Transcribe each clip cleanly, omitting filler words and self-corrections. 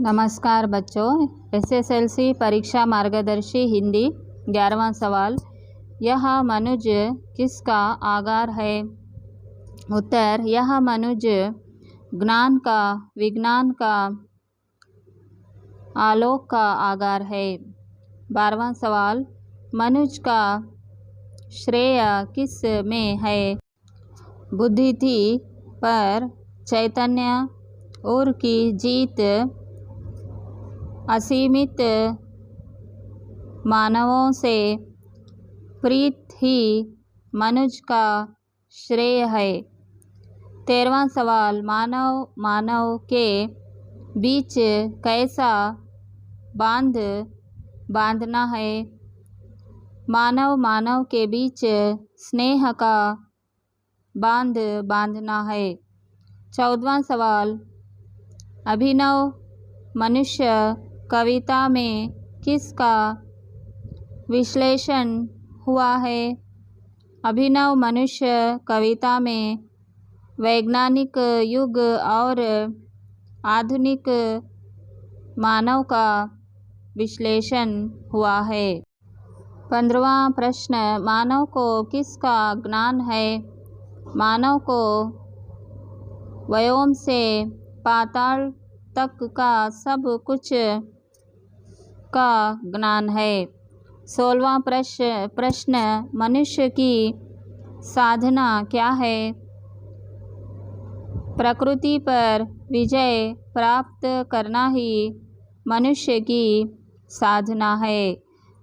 नमस्कार बच्चों, एसएसएलसी परीक्षा मार्गदर्शी हिंदी 11वां सवाल। यह मनुज किसका आगार है? उत्तर, यह मनुज ज्ञान का, विज्ञान का, आलोक का आगार है। 12वां सवाल, मनुज का श्रेय किस में है? बुद्धि थी पर चैतन्य और की जीत, असीमित मानवों से प्रीत ही मनुज का श्रेय है। 13वां सवाल, मानव के बीच कैसा बांध बांधना है? मानव के बीच स्नेह का बांध बांधना है। 14वां सवाल, अभिनव मनुष्य कविता में किसका विश्लेषण हुआ है? अभिनव मनुष्य कविता में वैज्ञानिक युग और आधुनिक मानव का विश्लेषण हुआ है। 15वां प्रश्न, मानव को किसका ज्ञान है? मानव को व्योम से पाताल तक का सब कुछ का ज्ञान है। 16वां प्रश्न, मनुष्य की साधना क्या है? प्रकृति पर विजय प्राप्त करना ही मनुष्य की साधना है।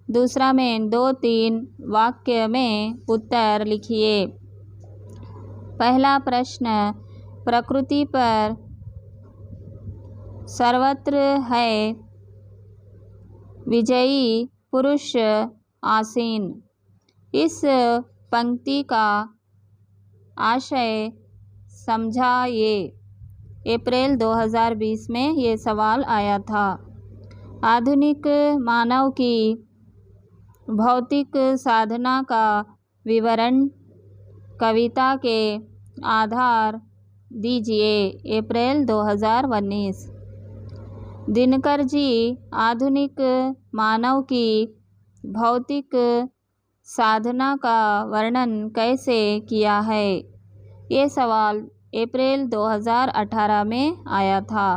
दूसरा में 2-3 वाक्य में उत्तर लिखिए। पहला प्रश्न, प्रकृति पर सर्वत्र है विजयी पुरुष आसीन। इस पंक्ति का आशय समझाइए। अप्रैल 2020 में ये सवाल आया था। आधुनिक मानव की भौतिक साधना का विवरण कविता के आधार दीजिए। अप्रैल 2019। दिनकर जी, आधुनिक मानव की भौतिक साधना का वर्णन कैसे किया है? ये सवाल अप्रैल 2018 में आया था।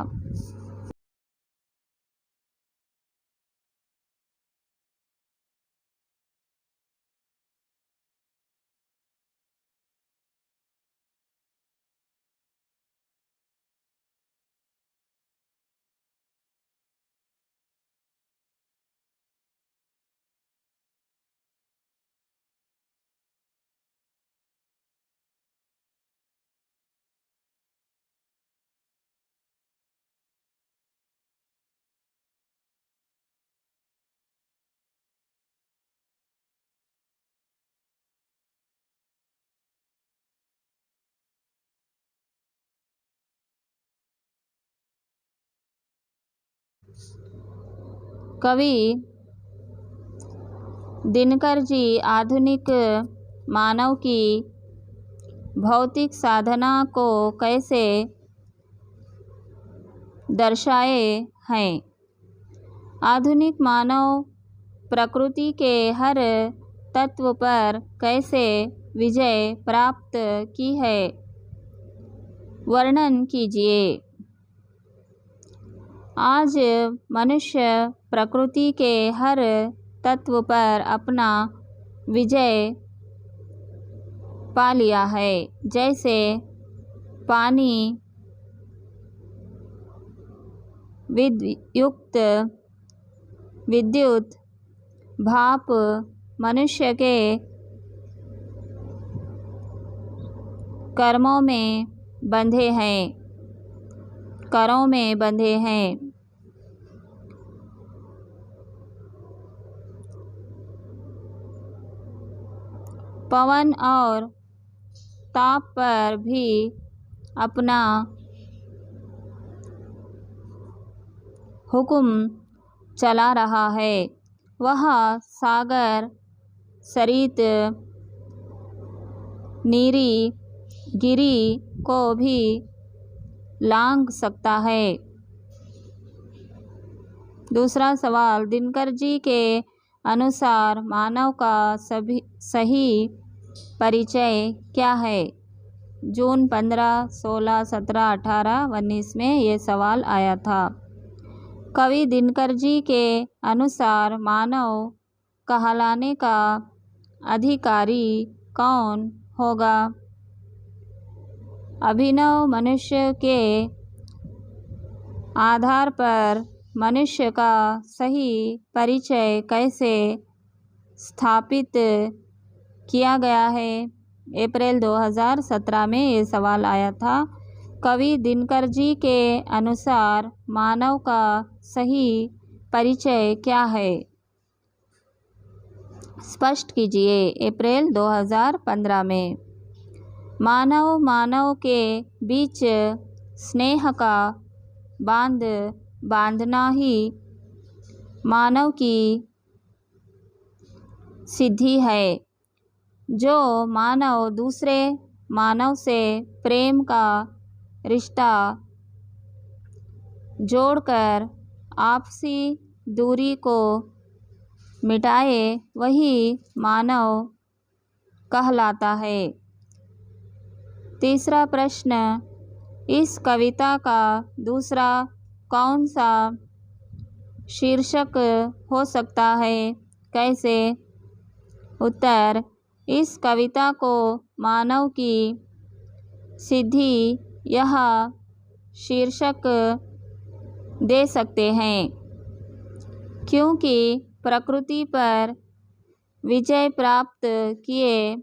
कवि दिनकर जी आधुनिक मानव की भौतिक साधना को कैसे दर्शाए हैं? आधुनिक मानव प्रकृति के हर तत्व पर कैसे विजय प्राप्त की है, वर्णन कीजिए। आज मनुष्य प्रकृति के हर तत्व पर अपना विजय पा लिया है, जैसे पानी, विद्युत, भाप मनुष्य के करों में बंधे हैं। पवन और ताप पर भी अपना हुक्म चला रहा है। वह सागर, सरित, नीरी, गिरी को भी लांघ सकता है। दूसरा सवाल, दिनकर जी के अनुसार मानव का सही परिचय क्या है? जून 15, 16, 17, 18, 19 में ये सवाल आया था। कवि दिनकर जी के अनुसार मानव कहलाने का अधिकारी कौन होगा? अभिनव मनुष्य के आधार पर मनुष्य का सही परिचय कैसे स्थापित किया गया है? अप्रैल 2017 में ये सवाल आया था। कवि दिनकर जी के अनुसार मानव का सही परिचय क्या है? स्पष्ट कीजिए। अप्रैल 2015 में। मानव के बीच स्नेह का बांध बांधना ही मानव की सिद्धि है। जो मानव दूसरे मानव से प्रेम का रिश्ता जोड़कर आपसी दूरी को मिटाए, वही मानव कहलाता है। तीसरा प्रश्न, इस कविता का दूसरा कौन सा शीर्षक हो सकता है? कैसे? उत्तर, इस कविता को मानव की सिद्धि यह शीर्षक दे सकते हैं क्योंकि प्रकृति पर विजय प्राप्त किए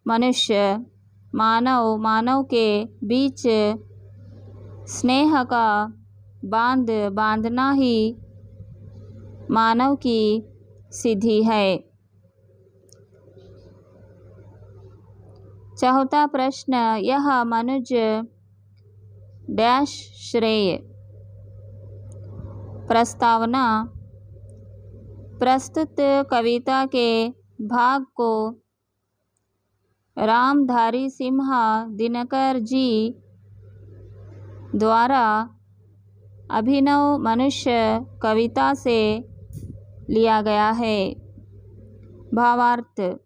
मनुष्य मानव के बीच स्नेह का बांध बांधना ही मानव की सिद्धि है। चौथा प्रश्न, यह मनुज डैश श्रेय। प्रस्तावना, प्रस्तुत कविता के भाग को रामधारी सिंह दिनकर जी द्वारा अभिनव मनुष्य कविता से लिया गया है। भावार्थ,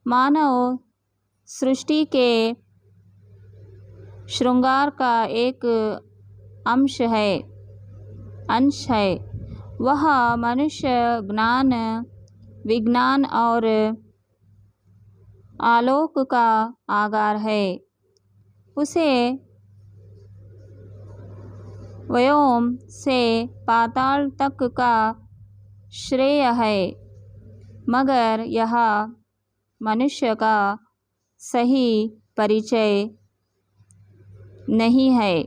मानव सृष्टि के श्रृंगार का एक अंश है। वह मनुष्य ज्ञान, विज्ञान और आलोक का आगार है। उसे व्योम से पाताल तक का श्रेय है, मगर यह मनुष्य का सही परिचय नहीं है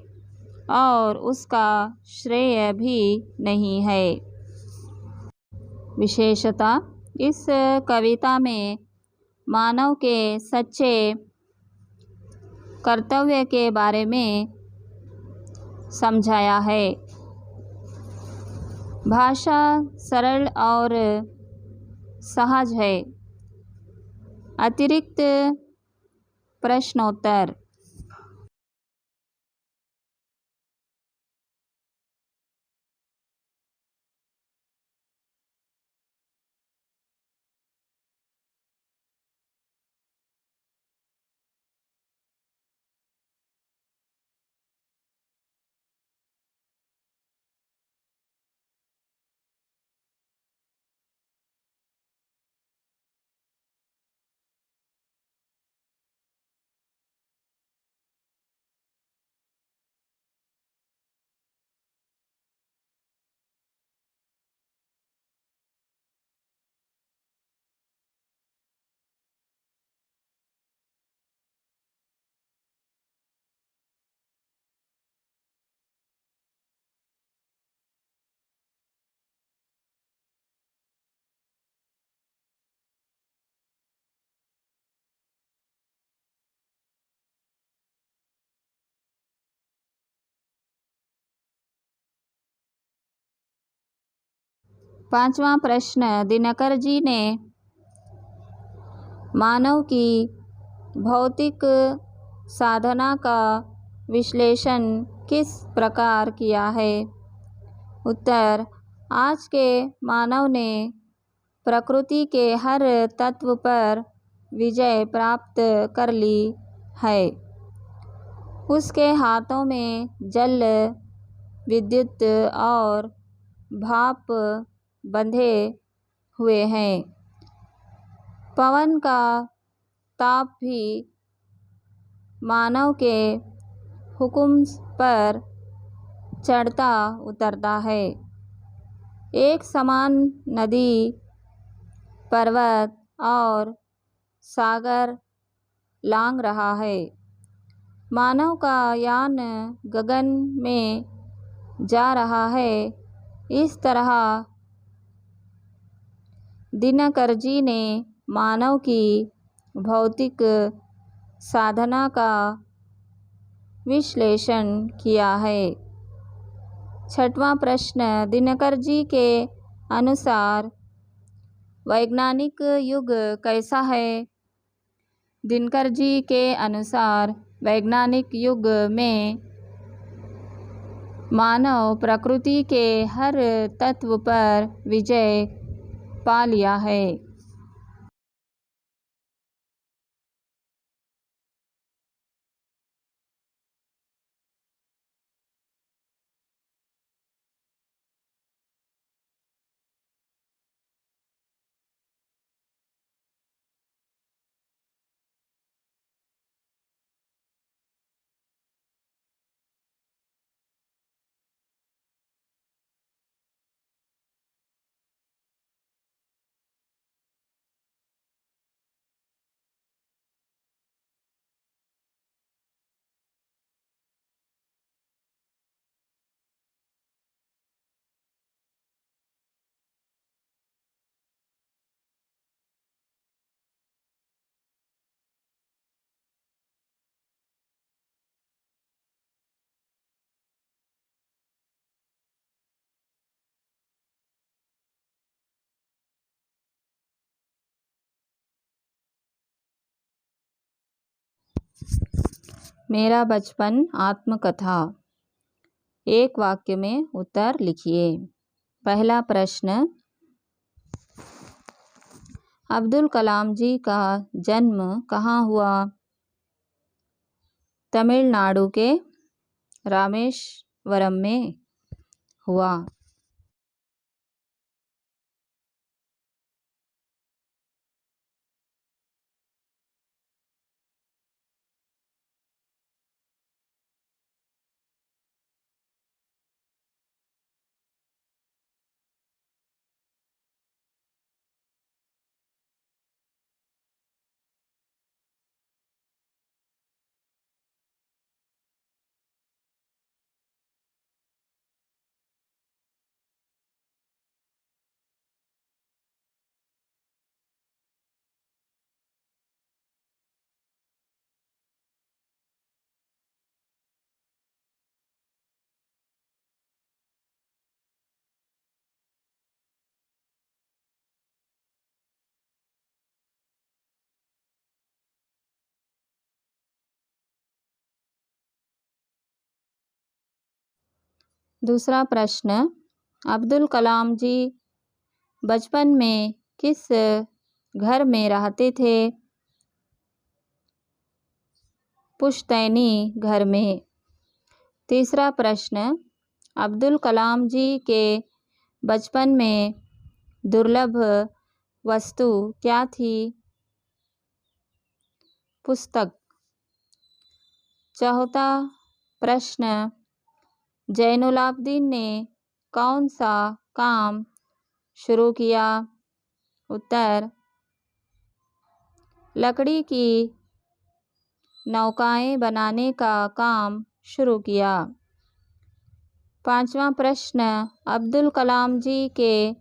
और उसका श्रेय भी नहीं है। विशेषता, इस कविता में मानव के सच्चे कर्तव्य के बारे में समझाया है। भाषा सरल और सहज है। अतिरिक्त प्रश्नोत्तर। पांचवा प्रश्न, दिनकर जी ने मानव की भौतिक साधना का विश्लेषण किस प्रकार किया है? उत्तर, आज के मानव ने प्रकृति के हर तत्व पर विजय प्राप्त कर ली है। उसके हाथों में जल, विद्युत और भाप बंधे हुए हैं। पवन का ताप भी मानव के हुक्म पर चढ़ता उतरता है। एक समान नदी, पर्वत और सागर लांघ रहा है। मानव का यान गगन में जा रहा है। इस तरह दिनकर जी ने मानव की भौतिक साधना का विश्लेषण किया है। छठवां प्रश्न, दिनकर जी के अनुसार वैज्ञानिक युग कैसा है? दिनकर जी के अनुसार वैज्ञानिक युग में मानव प्रकृति के हर तत्व पर विजय पा लिया है। मेरा बचपन आत्मकथा। एक वाक्य में उत्तर लिखिए। पहला प्रश्न, अब्दुल कलाम जी का जन्म कहाँ हुआ? तमिलनाडु के रामेश्वरम में हुआ। दूसरा प्रश्न, अब्दुल कलाम जी बचपन में किस घर में रहते थे? पुश्तैनी घर में। तीसरा प्रश्न, अब्दुल कलाम जी के बचपन में दुर्लभ वस्तु क्या थी? पुस्तक। चौथा प्रश्न, जैनुलाब्दीन ने कौन सा काम शुरू किया? उत्तर, लकड़ी की नौकाएं बनाने का काम शुरू किया। पांचवा प्रश्न, अब्दुल कलाम जी के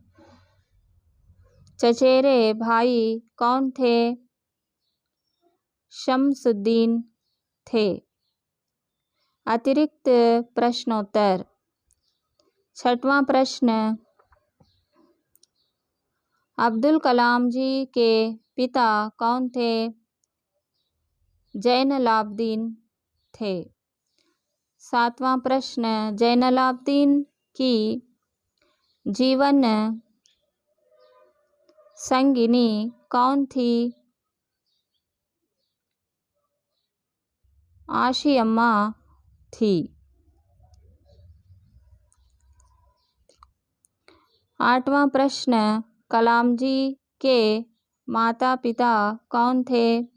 चचेरे भाई कौन थे? शमसुद्दीन थे। अतिरिक्त प्रश्नोत्तर। छठवां प्रश्न, अब्दुल कलाम जी के पिता कौन थे? जैनुलाब्दीन थे। सातवां प्रश्न, जैनुलाब्दीन की जीवन संगिनी कौन थी? आशी अम्मा थी। 8वां प्रश्न, कलाम जी के माता पिता कौन थे?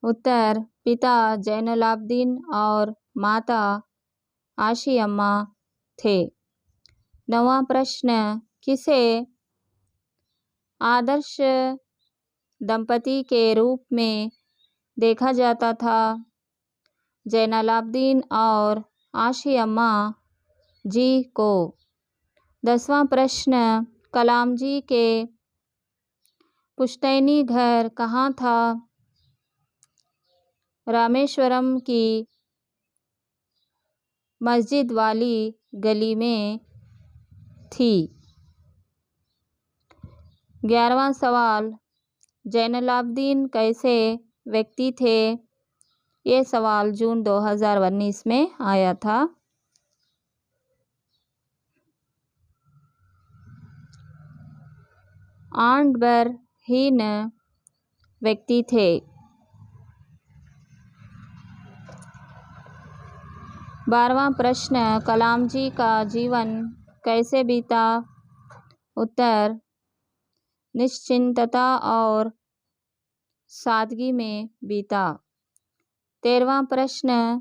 उत्तर, पिता जैनुलाब्दीन और माता आशी अम्मा थे। 9वां प्रश्न, किसे आदर्श दंपति के रूप में देखा जाता था? जैनुलाब्दीन और आशी अम्मा जी को। 10वां प्रश्न, कलाम जी के पुश्तैनी घर कहाँ था? रामेश्वरम की मस्जिद वाली गली में थी। 11वां सवाल, जैनुलाब्दीन कैसे व्यक्ति थे? ये सवाल जून 2019 में आया था। आडंबरहीन व्यक्ति थे। 12वां प्रश्न, कलाम जी का जीवन कैसे बीता? उत्तर, निश्चिंतता और सादगी में बीता। 13वां प्रश्न,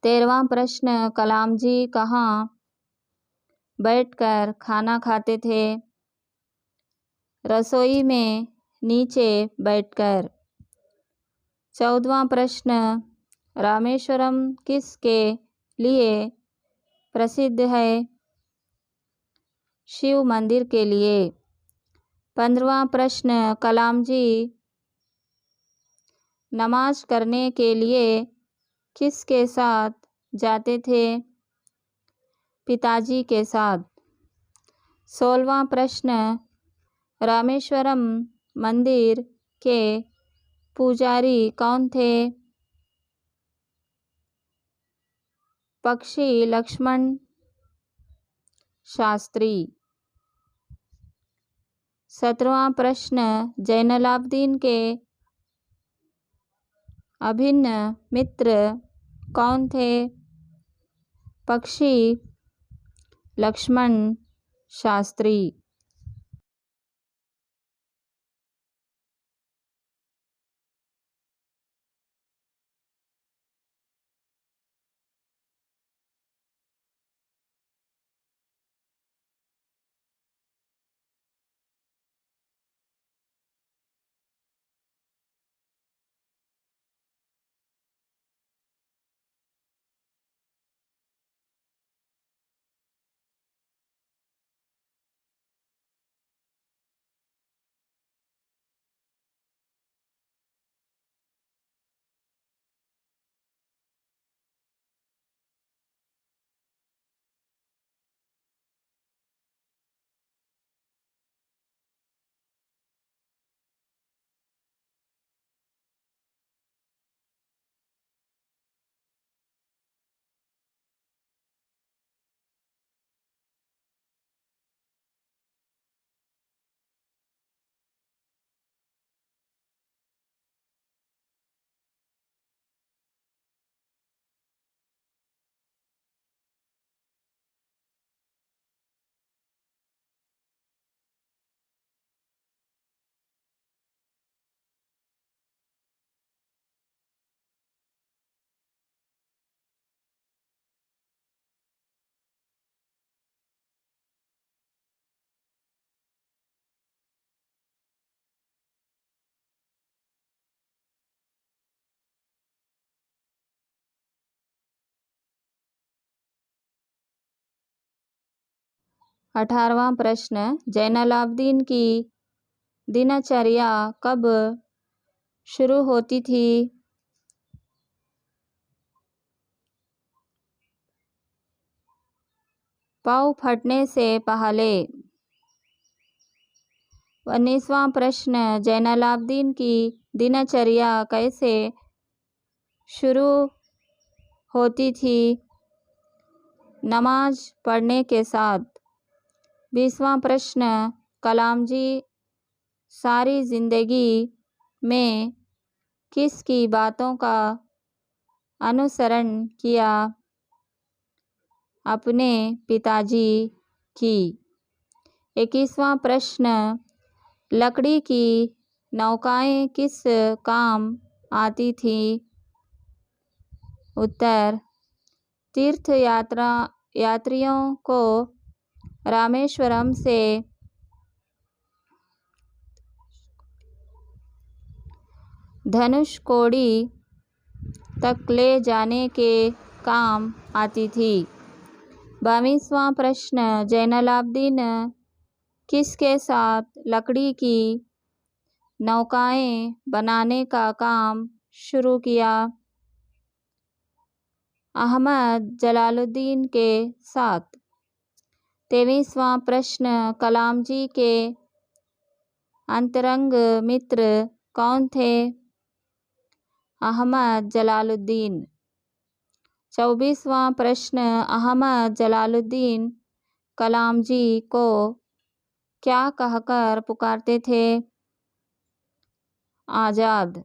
तेरहवां प्रश्न, कलाम जी कहाँ बैठकर खाना खाते थे? रसोई में नीचे बैठकर। 14वां प्रश्न, रामेश्वरम किसके लिए प्रसिद्ध है? शिव मंदिर के लिए। 15वां प्रश्न, कलाम जी नमाज करने के लिए किसके साथ जाते थे? पिताजी के साथ। 16वां प्रश्न, रामेश्वरम मंदिर के पुजारी कौन थे? पक्षी लक्ष्मण शास्त्री। 17वां प्रश्न, जैनुलाब्दीन के अभिन्न मित्र कौन थे? पक्षी लक्ष्मण शास्त्री। 18वां प्रश्न, जैनुलाब्दीन की दिनचर्या कब शुरू होती थी? पाँव फटने से पहले। 19वां प्रश्न, जैनुलाब्दीन की दिनचर्या कैसे शुरू होती थी? नमाज पढ़ने के साथ। 20वां प्रश्न, कलाम जी सारी जिंदगी में किसकी बातों का अनुसरण किया? अपने पिताजी की। 21वां प्रश्न, लकड़ी की नौकाएं किस काम आती थी? उत्तर, तीर्थ यात्रियों को रामेश्वरम से धनुषकोडी तक ले जाने के काम आती थी। 22वां प्रश्न, जैनुलाब्दीन किसके साथ लकड़ी की नौकाएं बनाने का काम शुरू किया? अहमद जलालुद्दीन के साथ। 23वां प्रश्न, कलाम जी के अंतरंग मित्र कौन थे? अहमद जलालुद्दीन। 24वां प्रश्न, अहमद जलालुद्दीन कलाम जी को क्या कहकर पुकारते थे? आज़ाद।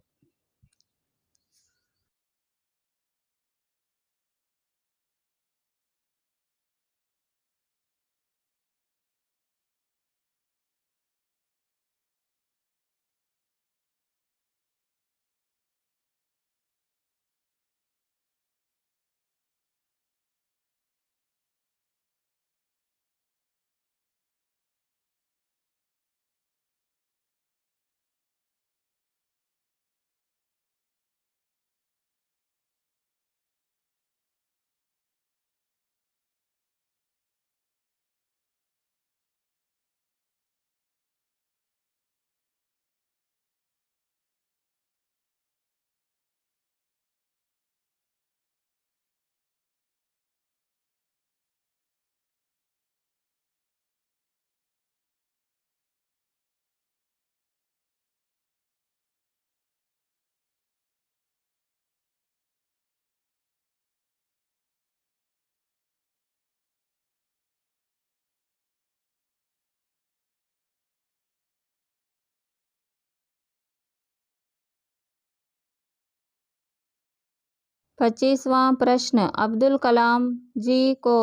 25वां प्रश्न, अब्दुल कलाम जी को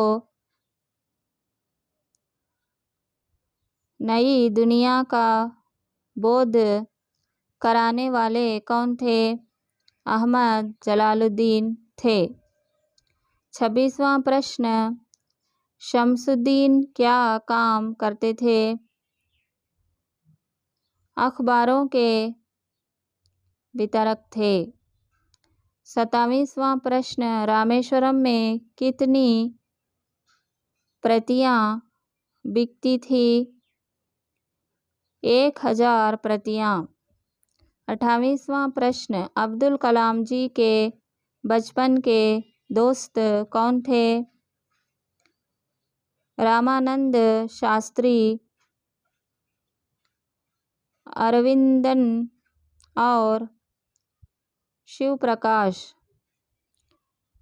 नई दुनिया का बोध कराने वाले कौन थे? अहमद जलालुद्दीन थे। 26वां प्रश्न, शमसुद्दीन क्या काम करते थे? अखबारों के वितरक थे। 27वां प्रश्न, रामेश्वरम में कितनी प्रतियां बिकती थी? 1000 प्रतियां। 28वां प्रश्न, अब्दुल कलाम जी के बचपन के दोस्त कौन थे? रामानंद शास्त्री, अरविंदन और शिव प्रकाश।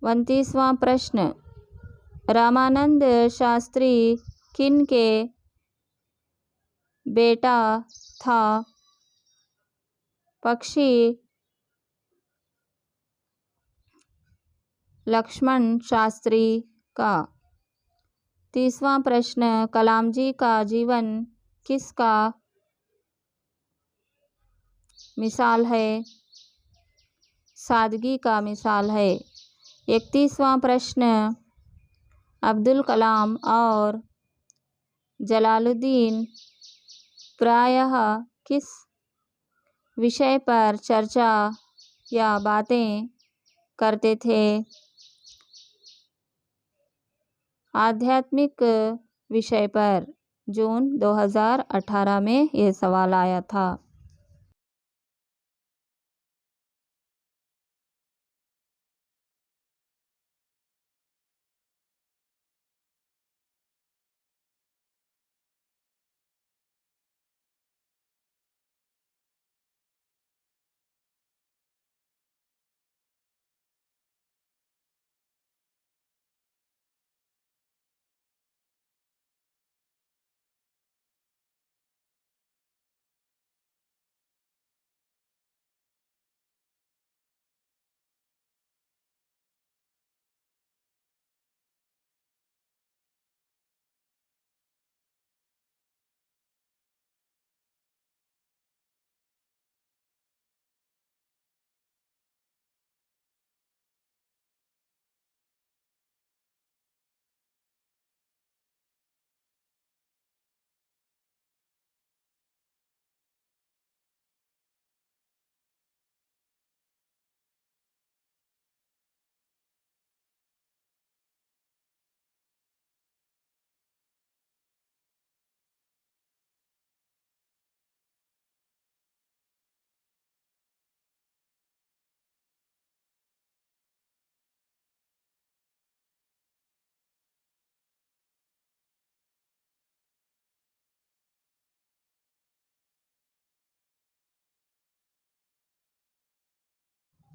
29वां प्रश्न, रामानंद शास्त्री किन के बेटा था? पक्षी लक्ष्मण शास्त्री का। 30वां प्रश्न, कलाम जी का जीवन किसका मिसाल है? सादगी का मिसाल है। 31वां प्रश्न, अब्दुल कलाम और जलालुद्दीन प्रायः किस विषय पर चर्चा या बातें करते थे? आध्यात्मिक विषय पर जून 2018 में ये सवाल आया था।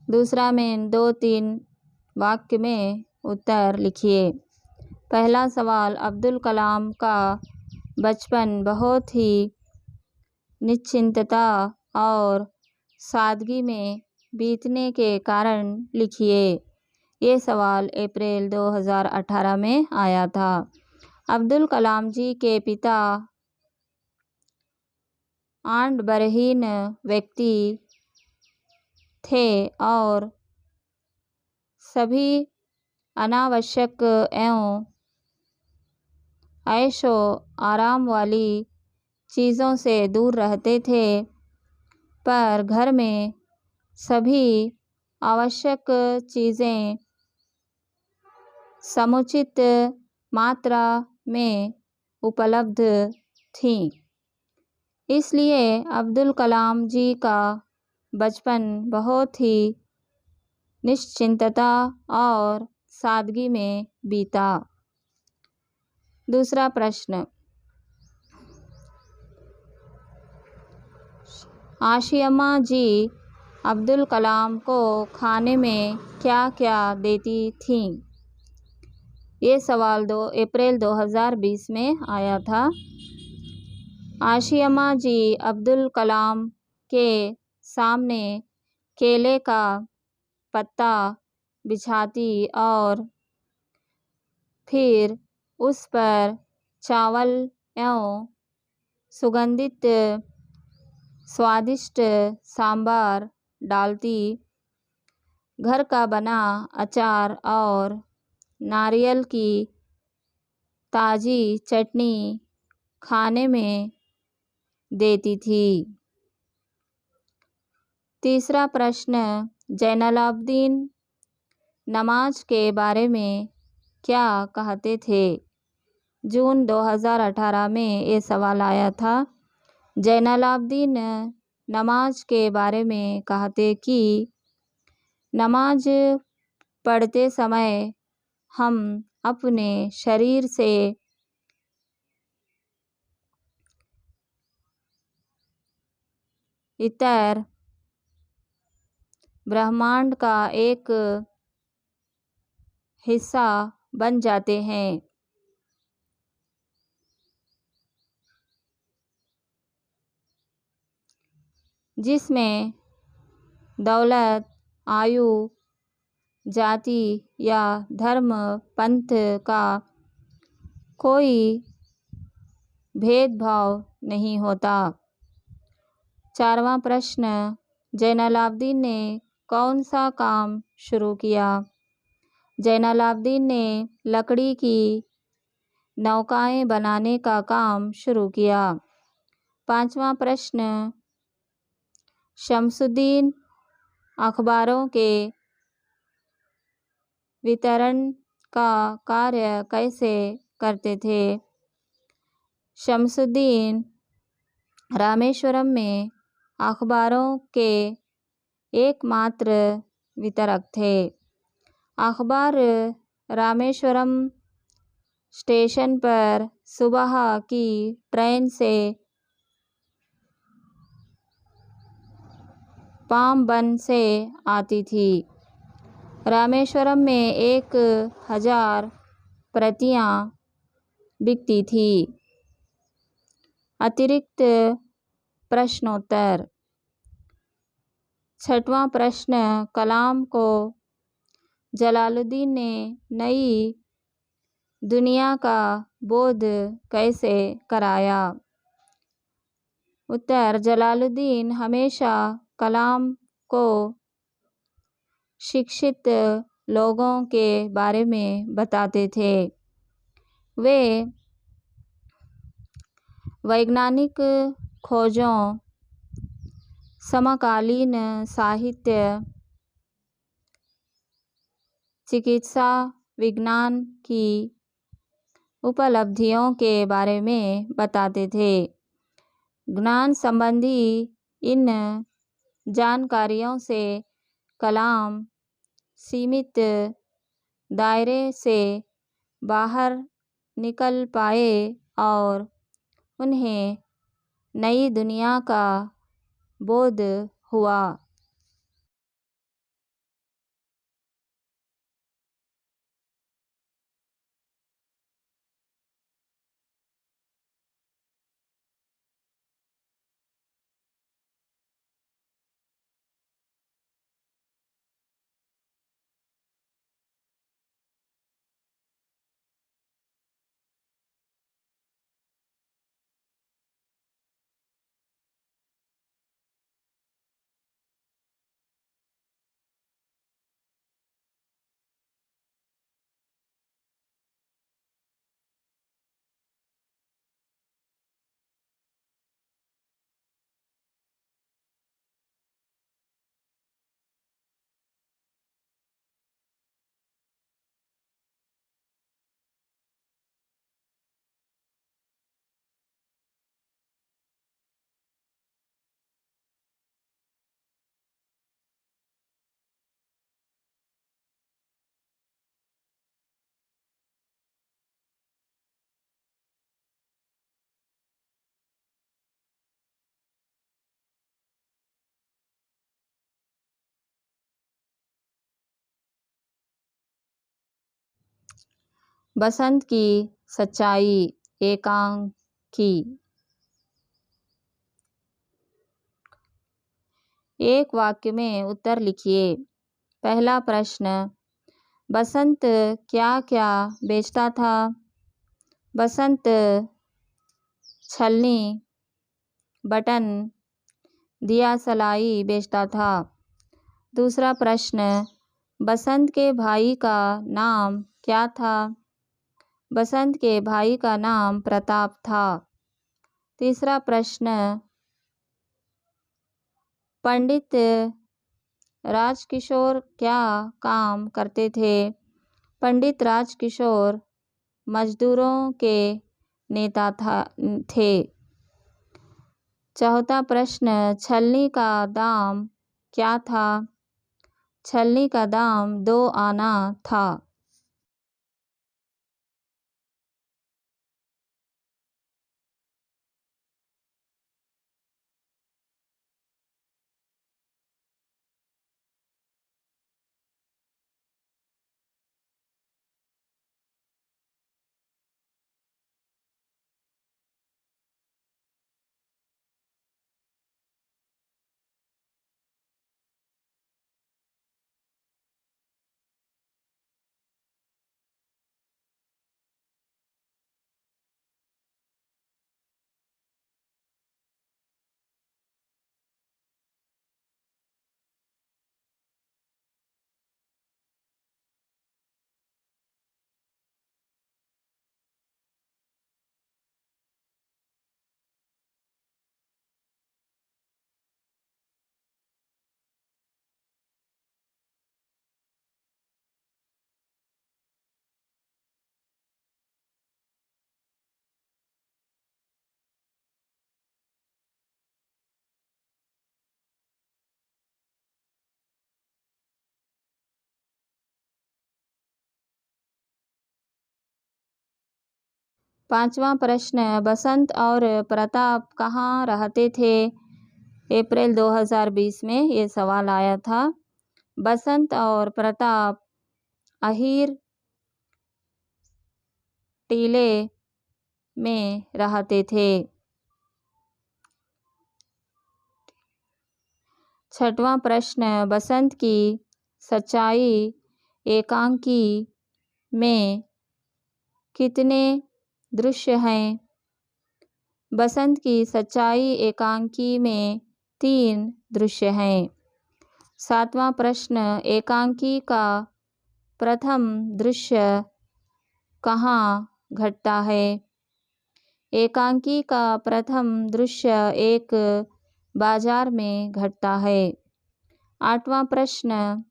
दूसरा में 2-3 वाक्य में उत्तर लिखिए। पहला सवाल, अब्दुल कलाम का बचपन बहुत ही निश्चिंतता और सादगी में बीतने के कारण लिखिए। ये सवाल अप्रैल 2018 में आया था। अब्दुल कलाम जी के पिता आंट-बरहीन व्यक्ति थे और सभी अनावश्यक एवं ऐशो आराम वाली चीज़ों से दूर रहते थे, पर घर में सभी आवश्यक चीज़ें समुचित मात्रा में उपलब्ध थीं। इसलिए अब्दुल कलाम जी का बचपन बहुत ही निश्चिंतता और सादगी में बीता। दूसरा प्रश्न, आशियाम्मा जी अब्दुल कलाम को खाने में क्या क्या देती थीं? ये सवाल अप्रैल 2020 में आया था। आशियाम्मा जी अब्दुल कलाम के सामने केले का पत्ता बिछाती और फिर उस पर चावल एवं सुगंधित स्वादिष्ट सांभर डालती। घर का बना अचार और नारियल की ताज़ी चटनी खाने में देती थी। तीसरा प्रश्न, जैनुलाब्दीन नमाज के बारे में क्या कहते थे? जून 2018 में ये सवाल आया था। जैनुलाब्दीन नमाज के बारे में कहते कि नमाज पढ़ते समय हम अपने शरीर से इतर ब्रह्मांड का एक हिस्सा बन जाते हैं। जिसमें दौलत, आयु, जाति या धर्म पंथ का कोई भेदभाव नहीं होता। चारवां प्रश्न, जैनुलाब्दीन ने कौन सा काम शुरू किया? जैनुलाब्दीन ने लकड़ी की नौकाएं बनाने का काम शुरू किया। पांचवां प्रश्न, शमसुद्दीन अखबारों के वितरण का कार्य कैसे करते थे? शमसुद्दीन रामेश्वरम में अखबारों के एकमात्र वितरक थे। अखबार रामेश्वरम स्टेशन पर सुबह की ट्रेन से पामबन से आती थी। रामेश्वरम में 1000 प्रतियां बिकती थी। अतिरिक्त प्रश्नोत्तर। 6वां प्रश्न, कलाम को जलालुद्दीन ने नई दुनिया का बोध कैसे कराया? उत्तर, जलालुद्दीन हमेशा कलाम को शिक्षित लोगों के बारे में बताते थे। वे वैज्ञानिक खोजों, समकालीन साहित्य, चिकित्सा विज्ञान की उपलब्धियों के बारे में बताते थे। ज्ञान संबंधी इन जानकारियों से कलाम सीमित दायरे से बाहर निकल पाए और उन्हें नई दुनिया का बोध हुआ। बसंत की सच्चाई, एकांकी। एक वाक्य में उत्तर लिखिए। पहला प्रश्न, बसंत क्या क्या बेचता था? बसंत छलनी, बटन, दिया सलाई बेचता था। दूसरा प्रश्न, बसंत के भाई का नाम क्या था? बसंत के भाई का नाम प्रताप था। तीसरा प्रश्न, पंडित राजकिशोर क्या काम करते थे? पंडित राजकिशोर मजदूरों के नेता थे। चौथा प्रश्न, छलनी का दाम क्या था? छलनी का दाम 2 आना था। 5वां प्रश्न, बसंत और प्रताप कहाँ रहते थे? अप्रैल 2020 में ये सवाल आया था। बसंत और प्रताप अहीर टीले में रहते थे। 6वां प्रश्न, बसंत की सच्चाई एकांकी में कितने दृश्य हैं? बसंत की सच्चाई एकांकी में 3 दृश्य हैं। 7वां प्रश्न, एकांकी का प्रथम दृश्य कहाँ घटता है? एकांकी का प्रथम दृश्य एक बाजार में घटता है। 8वां प्रश्न,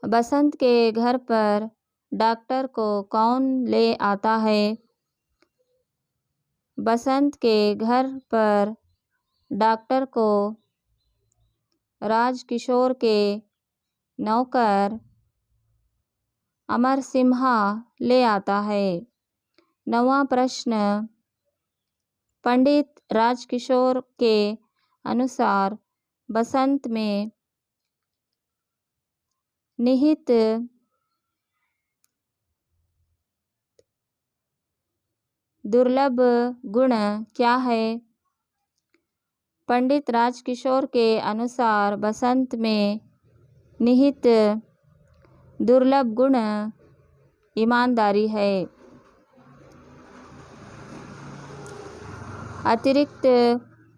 बसंत के घर पर डॉक्टर को कौन ले आता है? बसंत के घर पर डॉक्टर को राजकिशोर के नौकर अमर सिम्हा ले आता है। 9वां प्रश्न, पंडित राजकिशोर के अनुसार बसंत में निहित दुर्लभ गुण क्या है? पंडित राजकिशोर के अनुसार बसंत में निहित दुर्लभ गुण ईमानदारी है। अतिरिक्त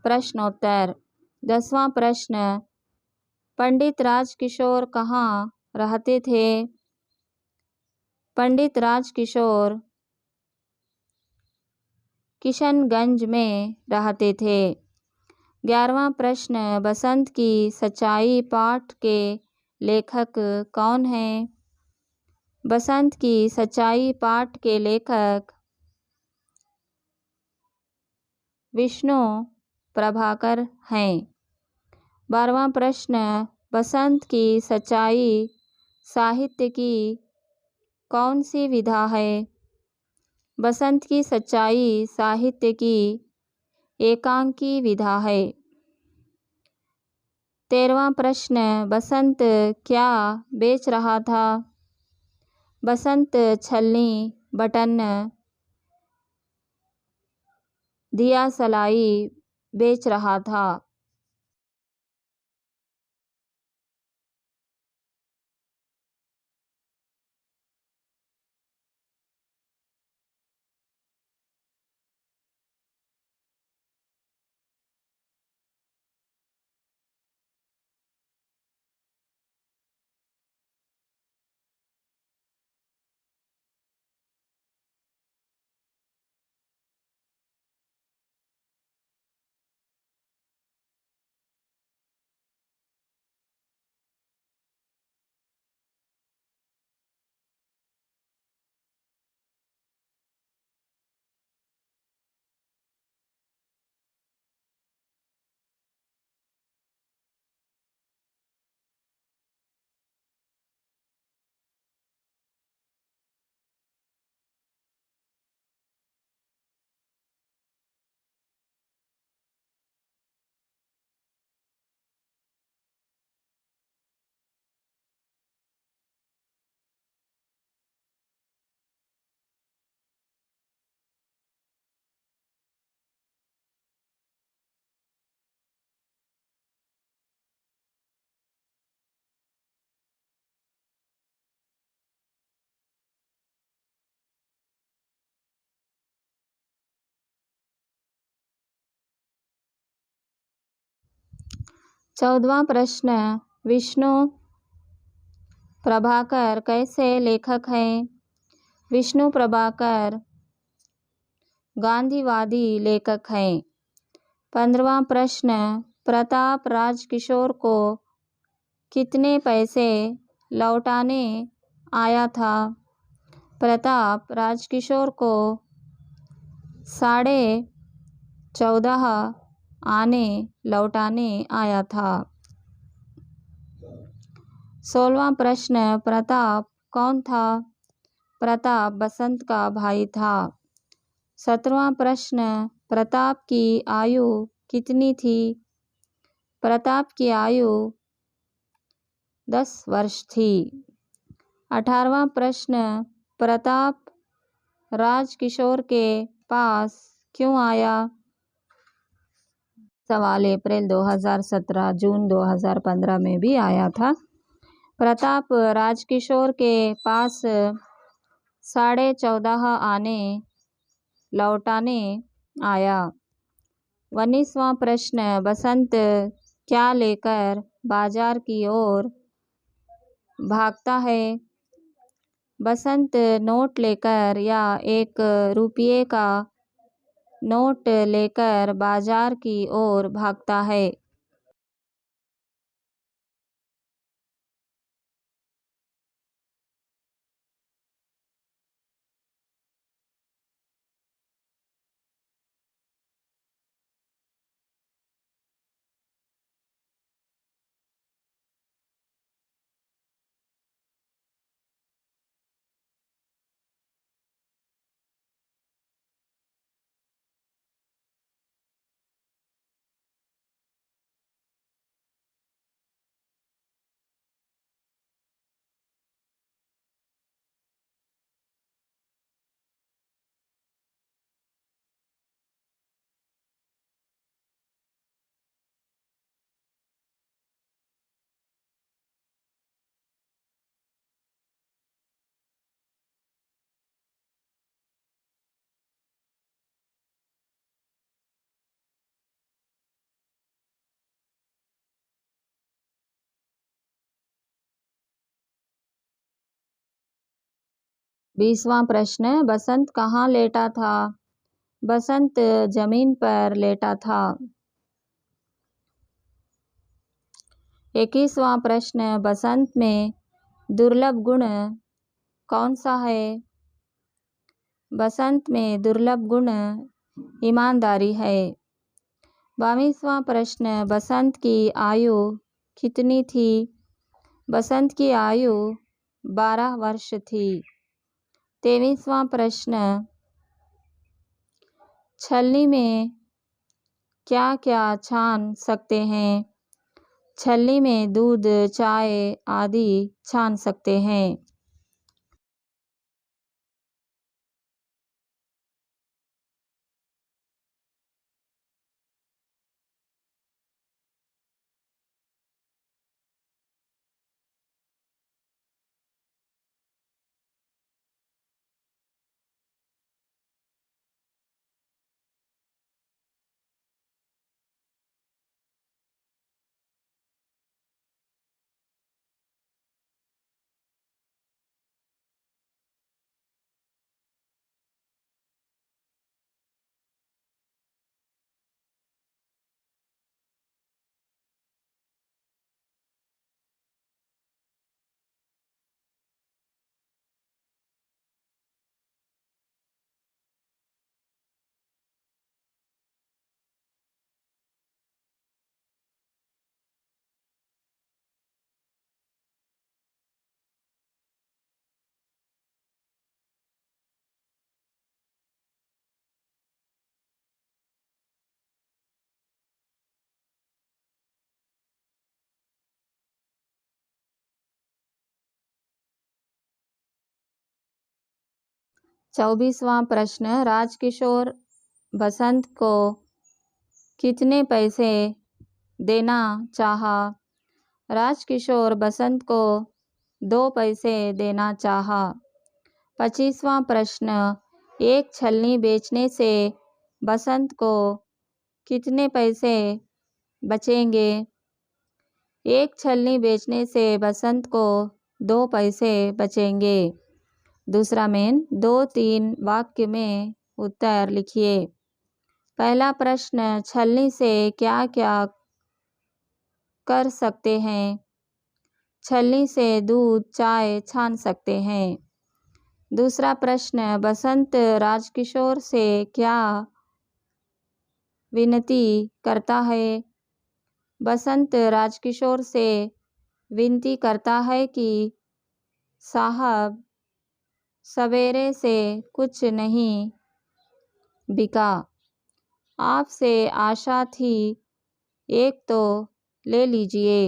प्रश्नोत्तर। 10वां प्रश्न, पंडित राजकिशोर कहाँ रहते थे? पंडित राजकिशोर किशनगंज में रहते थे। 11वां प्रश्न, बसंत की सच्चाई पाठ के लेखक कौन हैं? बसंत की सच्चाई पाठ के लेखक विष्णु प्रभाकर हैं। 12वां प्रश्न, बसंत की सच्चाई साहित्य की कौन सी विधा है? बसंत की सच्चाई साहित्य की एकांकी विधा है। 13वां प्रश्न, बसंत क्या बेच रहा था? बसंत छलनी, बटन, दियासलाई बेच रहा था। चौदहवां प्रश्न, विष्णु प्रभाकर कैसे लेखक हैं? विष्णु प्रभाकर गांधीवादी लेखक हैं। 15वां प्रश्न, प्रताप राजकिशोर को कितने पैसे लौटाने आया था? प्रताप राजकिशोर को 14.5 आने लौटाने आया था। 16वां प्रश्न, प्रताप कौन था? प्रताप बसंत का भाई था। 17वां प्रश्न, प्रताप की आयु कितनी थी? प्रताप की आयु 10 वर्ष थी। 18वां प्रश्न, प्रताप राजकिशोर के पास क्यों आया? सवाल अप्रैल 2017, जून 2015 में भी आया था। प्रताप राजकिशोर के पास 14.5 आने लौटाने आया। 19वां प्रश्न, बसंत क्या लेकर बाजार की ओर भागता है? बसंत नोट लेकर या 1 रुपये का नोट लेकर बाजार की ओर भागता है। बीसवां प्रश्न, बसंत कहाँ लेटा था? बसंत जमीन पर लेटा था। 21वां प्रश्न, बसंत में दुर्लभ गुण कौन सा है? बसंत में दुर्लभ गुण ईमानदारी है। 22वां प्रश्न, बसंत की आयु कितनी थी? बसंत की आयु 12 वर्ष थी। 23वां प्रश्न, छलनी में क्या क्या छान सकते हैं? छलनी में दूध, चाय आदि छान सकते हैं। चौबीसवां प्रश्न, राजकिशोर बसंत को कितने पैसे देना चाहा? राजकिशोर बसंत को 2 पैसे देना चाहा। 25वां प्रश्न, एक छलनी बेचने से बसंत को कितने पैसे बचेंगे? एक छलनी बेचने से बसंत को 2 पैसे बचेंगे। दूसरा मेन 2-3 वाक्य में उत्तर लिखिए। पहला प्रश्न, छलनी से क्या क्या कर सकते हैं? छलनी से दूध, चाय छान सकते हैं। दूसरा प्रश्न, बसंत राजकिशोर से क्या विनती करता है? बसंत राजकिशोर से विनती करता है कि साहब सवेरे से कुछ नहीं बिका, आपसे आशा थी एक तो ले लीजिए।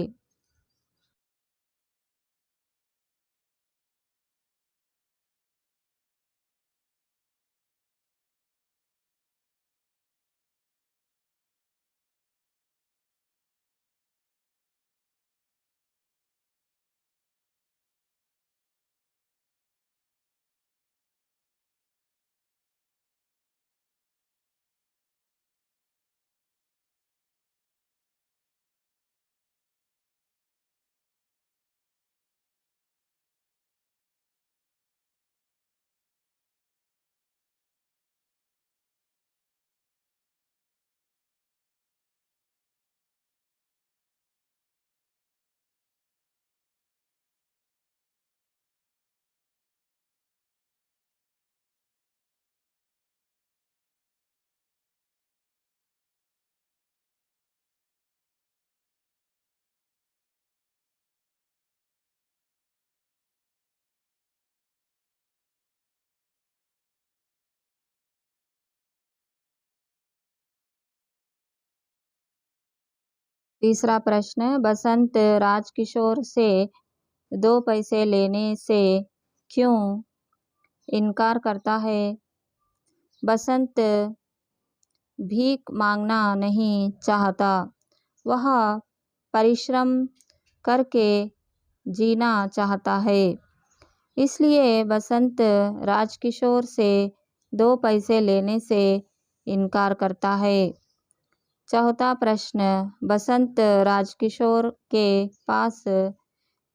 तीसरा प्रश्न, बसंत राजकिशोर से 2 पैसे लेने से क्यों इनकार करता है? बसंत भीख मांगना नहीं चाहता, वह परिश्रम करके जीना चाहता है। इसलिए बसंत राजकिशोर से 2 पैसे लेने से इनकार करता है। चौथा प्रश्न, बसंत राजकिशोर के पास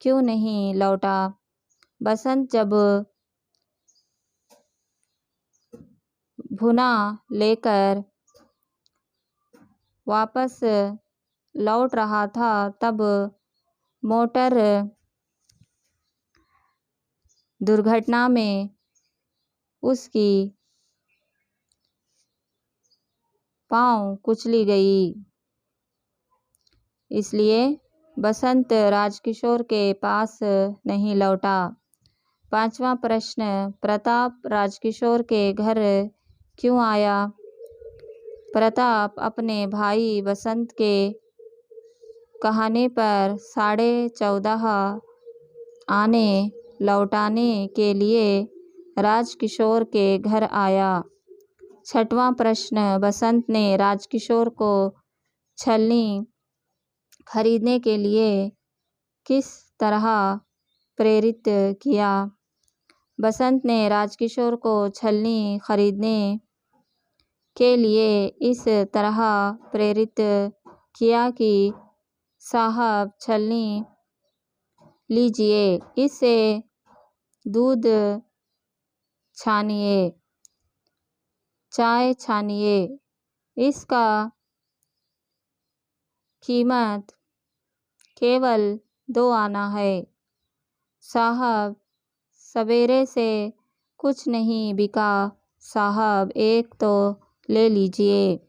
क्यों नहीं लौटा? बसंत जब भुना लेकर वापस लौट रहा था तब मोटर दुर्घटना में उसकी पाँव कुचली गई। इसलिए बसंत राजकिशोर के पास नहीं लौटा। पांचवा प्रश्न, प्रताप राजकिशोर के घर क्यों आया? प्रताप अपने भाई बसंत के कहने पर 14.5 आने लौटाने के लिए राजकिशोर के घर आया। छठवां प्रश्न, बसंत ने राजकिशोर को छलनी खरीदने के लिए किस तरह प्रेरित किया? बसंत ने राजकिशोर को छलनी खरीदने के लिए इस तरह प्रेरित किया कि साहब छलनी लीजिए, इससे दूध छानिए, चाय छानिए, इसका कीमत केवल 2 आना है। साहब सवेरे से कुछ नहीं बिका, साहब एक तो ले लीजिए।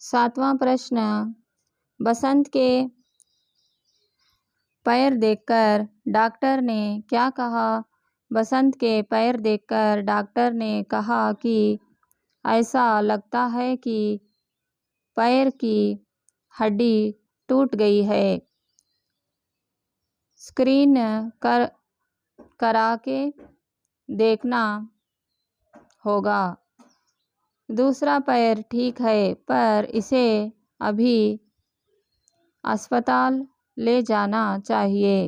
सातवां प्रश्न, बसंत के पैर देखकर डॉक्टर ने क्या कहा? बसंत के पैर देखकर डॉक्टर ने कहा कि ऐसा लगता है कि पैर की हड्डी टूट गई है। स्क्रीन करा के देखना होगा। दूसरा पैर ठीक है पर इसे अभी अस्पताल ले जाना चाहिए।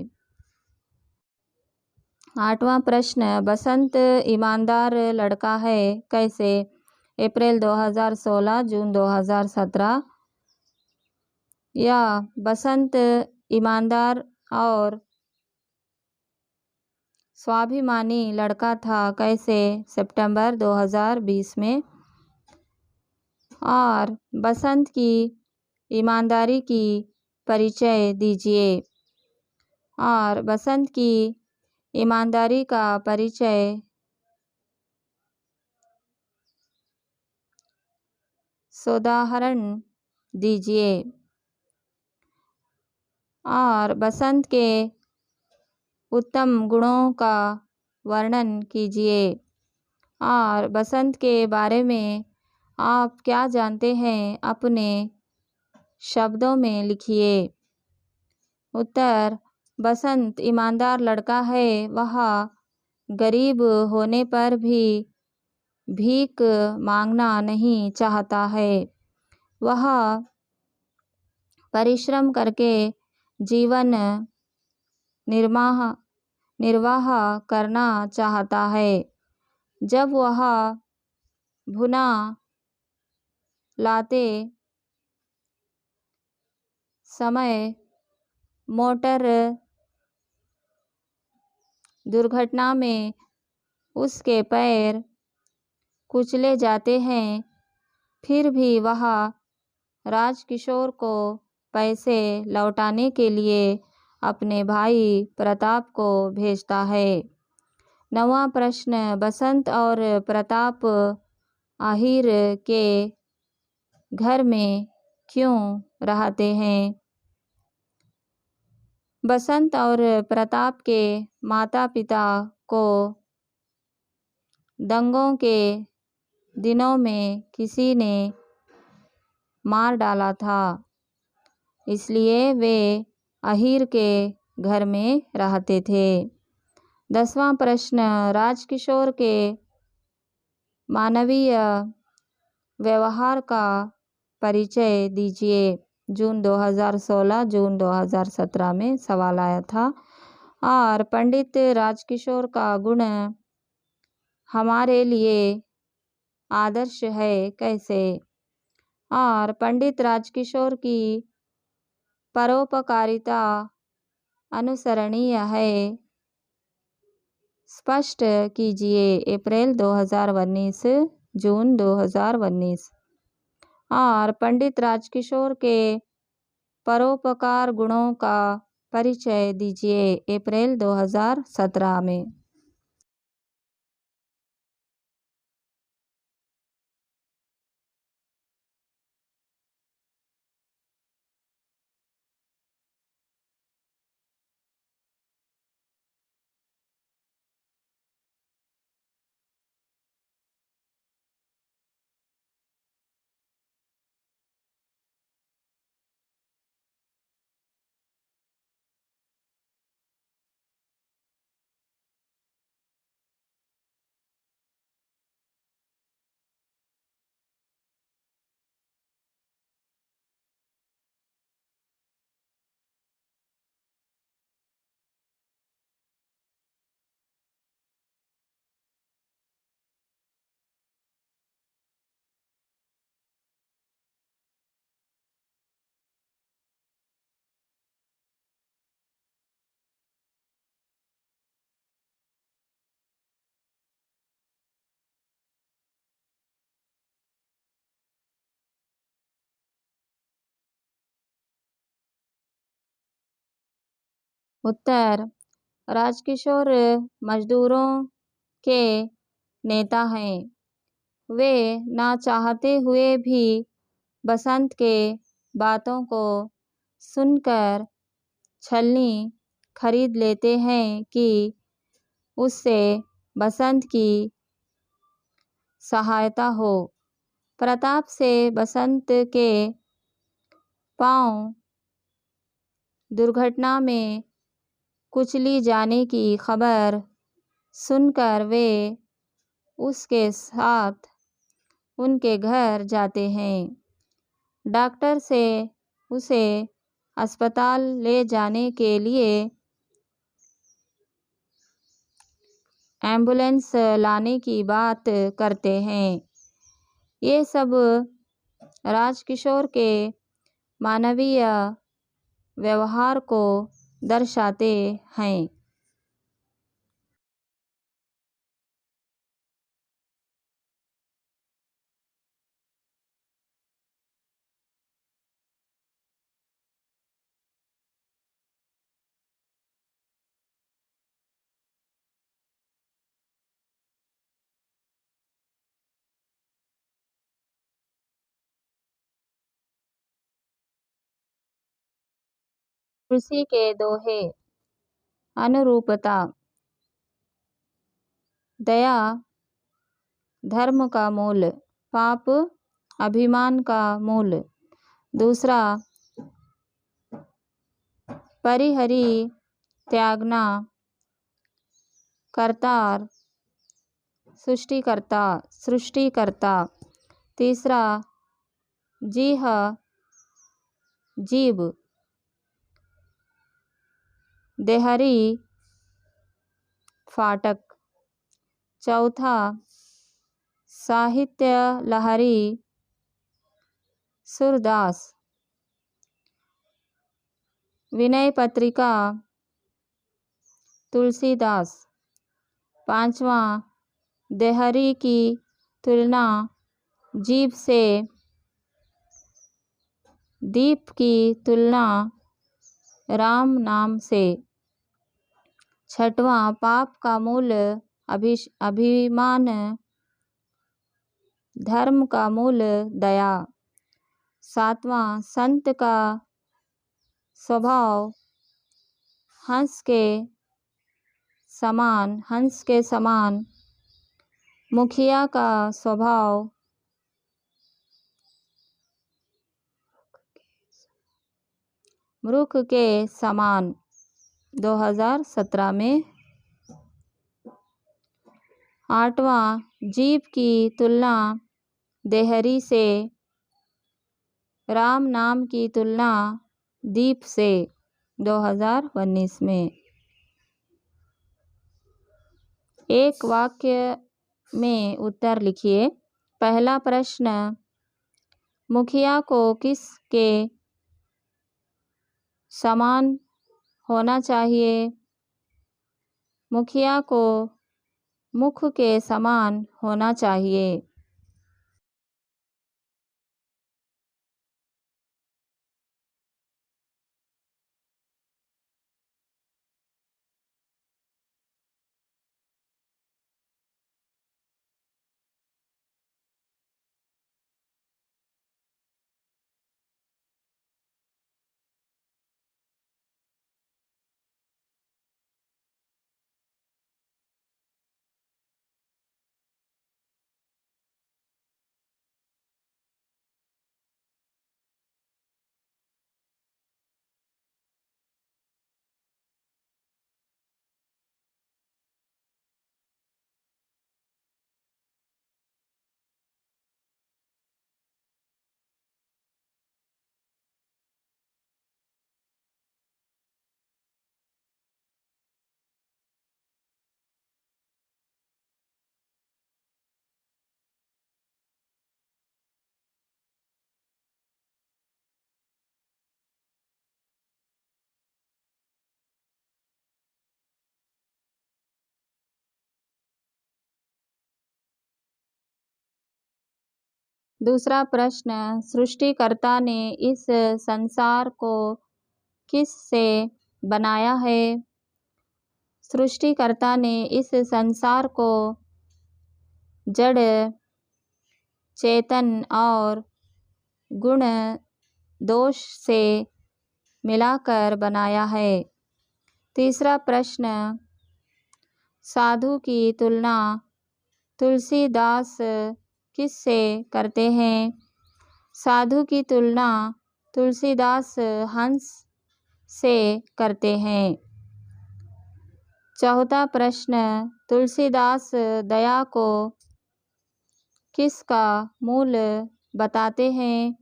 8वां प्रश्न, बसंत ईमानदार लड़का है कैसे? अप्रैल 2016, जून 2017। या बसंत ईमानदार और स्वाभिमानी लड़का था कैसे? सितंबर 2020 में। और बसंत की ईमानदारी की परिचय दीजिए। और बसंत की ईमानदारी का परिचय सोदाहरण दीजिए। और बसंत के उत्तम गुणों का वर्णन कीजिए। और बसंत के बारे में आप क्या जानते हैं, अपने शब्दों में लिखिए। उत्तर, बसंत ईमानदार लड़का है। वह गरीब होने पर भी भीख मांगना नहीं चाहता है। वह परिश्रम करके जीवन निर्वाह करना चाहता है। जब वह भुना लाते समय मोटर दुर्घटना में उसके पैर कुचले जाते हैं, फिर भी वह राजकिशोर को पैसे लौटाने के लिए अपने भाई प्रताप को भेजता है। 9वां प्रश्न, बसंत और प्रताप आहिर के घर में क्यों रहते हैं? बसंत और प्रताप के माता पिता को दंगों के दिनों में किसी ने मार डाला था, इसलिए वे अहीर के घर में रहते थे। 10वां प्रश्न, राजकिशोर के मानवीय व्यवहार का परिचय दीजिए। जून 2016, जून 2017 में सवाल आया था। और पंडित राजकिशोर का गुण हमारे लिए आदर्श है कैसे? और पंडित राजकिशोर की परोपकारिता अनुसरणीय है, स्पष्ट कीजिए। अप्रैल 2019, जून 2019। और पंडित राजकिशोर के परोपकार गुणों का परिचय दीजिए। अप्रैल 2017 में। उत्तर, राजकिशोर मजदूरों के नेता हैं। वे ना चाहते हुए भी बसंत के बातों को सुनकर छलनी खरीद लेते हैं कि उससे बसंत की सहायता हो। प्रताप से बसंत के पांव दुर्घटना में कुचली जाने की खबर सुनकर वे उसके साथ उनके घर जाते हैं। डॉक्टर से उसे अस्पताल ले जाने के लिए एम्बुलेंस लाने की बात करते हैं। ये सब राजकिशोर के मानवीय व्यवहार को दर्शाते हैं। तुलसी के दोहे। अनुरूपता। दया धर्म का मूल, पाप अभिमान का मूल। दूसरा, परिहरी त्यागना, करतार सृष्टिकर्ता। तीसरा, जीह जीव, देहरी फाटक। चौथा, साहित्य लहरी सूरदास, विनय पत्रिका तुलसीदास। पांचवा, देहरी की तुलना जीव से, दीप की तुलना राम नाम से। छठवां, पाप का मूल अभिमान, धर्म का मूल दया। सातवां, संत का स्वभाव हंस के समान। मुखिया का स्वभाव मृग के समान। 2017 में। आठवां, जीव की तुलना देहरी से, राम नाम की तुलना दीप से। 2019 में। एक वाक्य में उत्तर लिखिए। पहला प्रश्न, मुखिया को किसके समान होना चाहिए? मुखिया को मुख के समान होना चाहिए। दूसरा प्रश्न, सृष्टिकर्ता ने इस संसार को किस से बनाया है? सृष्टिकर्ता ने इस संसार को जड़, चेतन और गुण दोष से मिलाकर बनाया है। तीसरा प्रश्न, साधु की तुलना तुलसीदास किससे करते हैं? साधु की तुलना तुलसीदास हंस से करते हैं। चौथा प्रश्न, तुलसीदास दया को किसका मूल बताते हैं?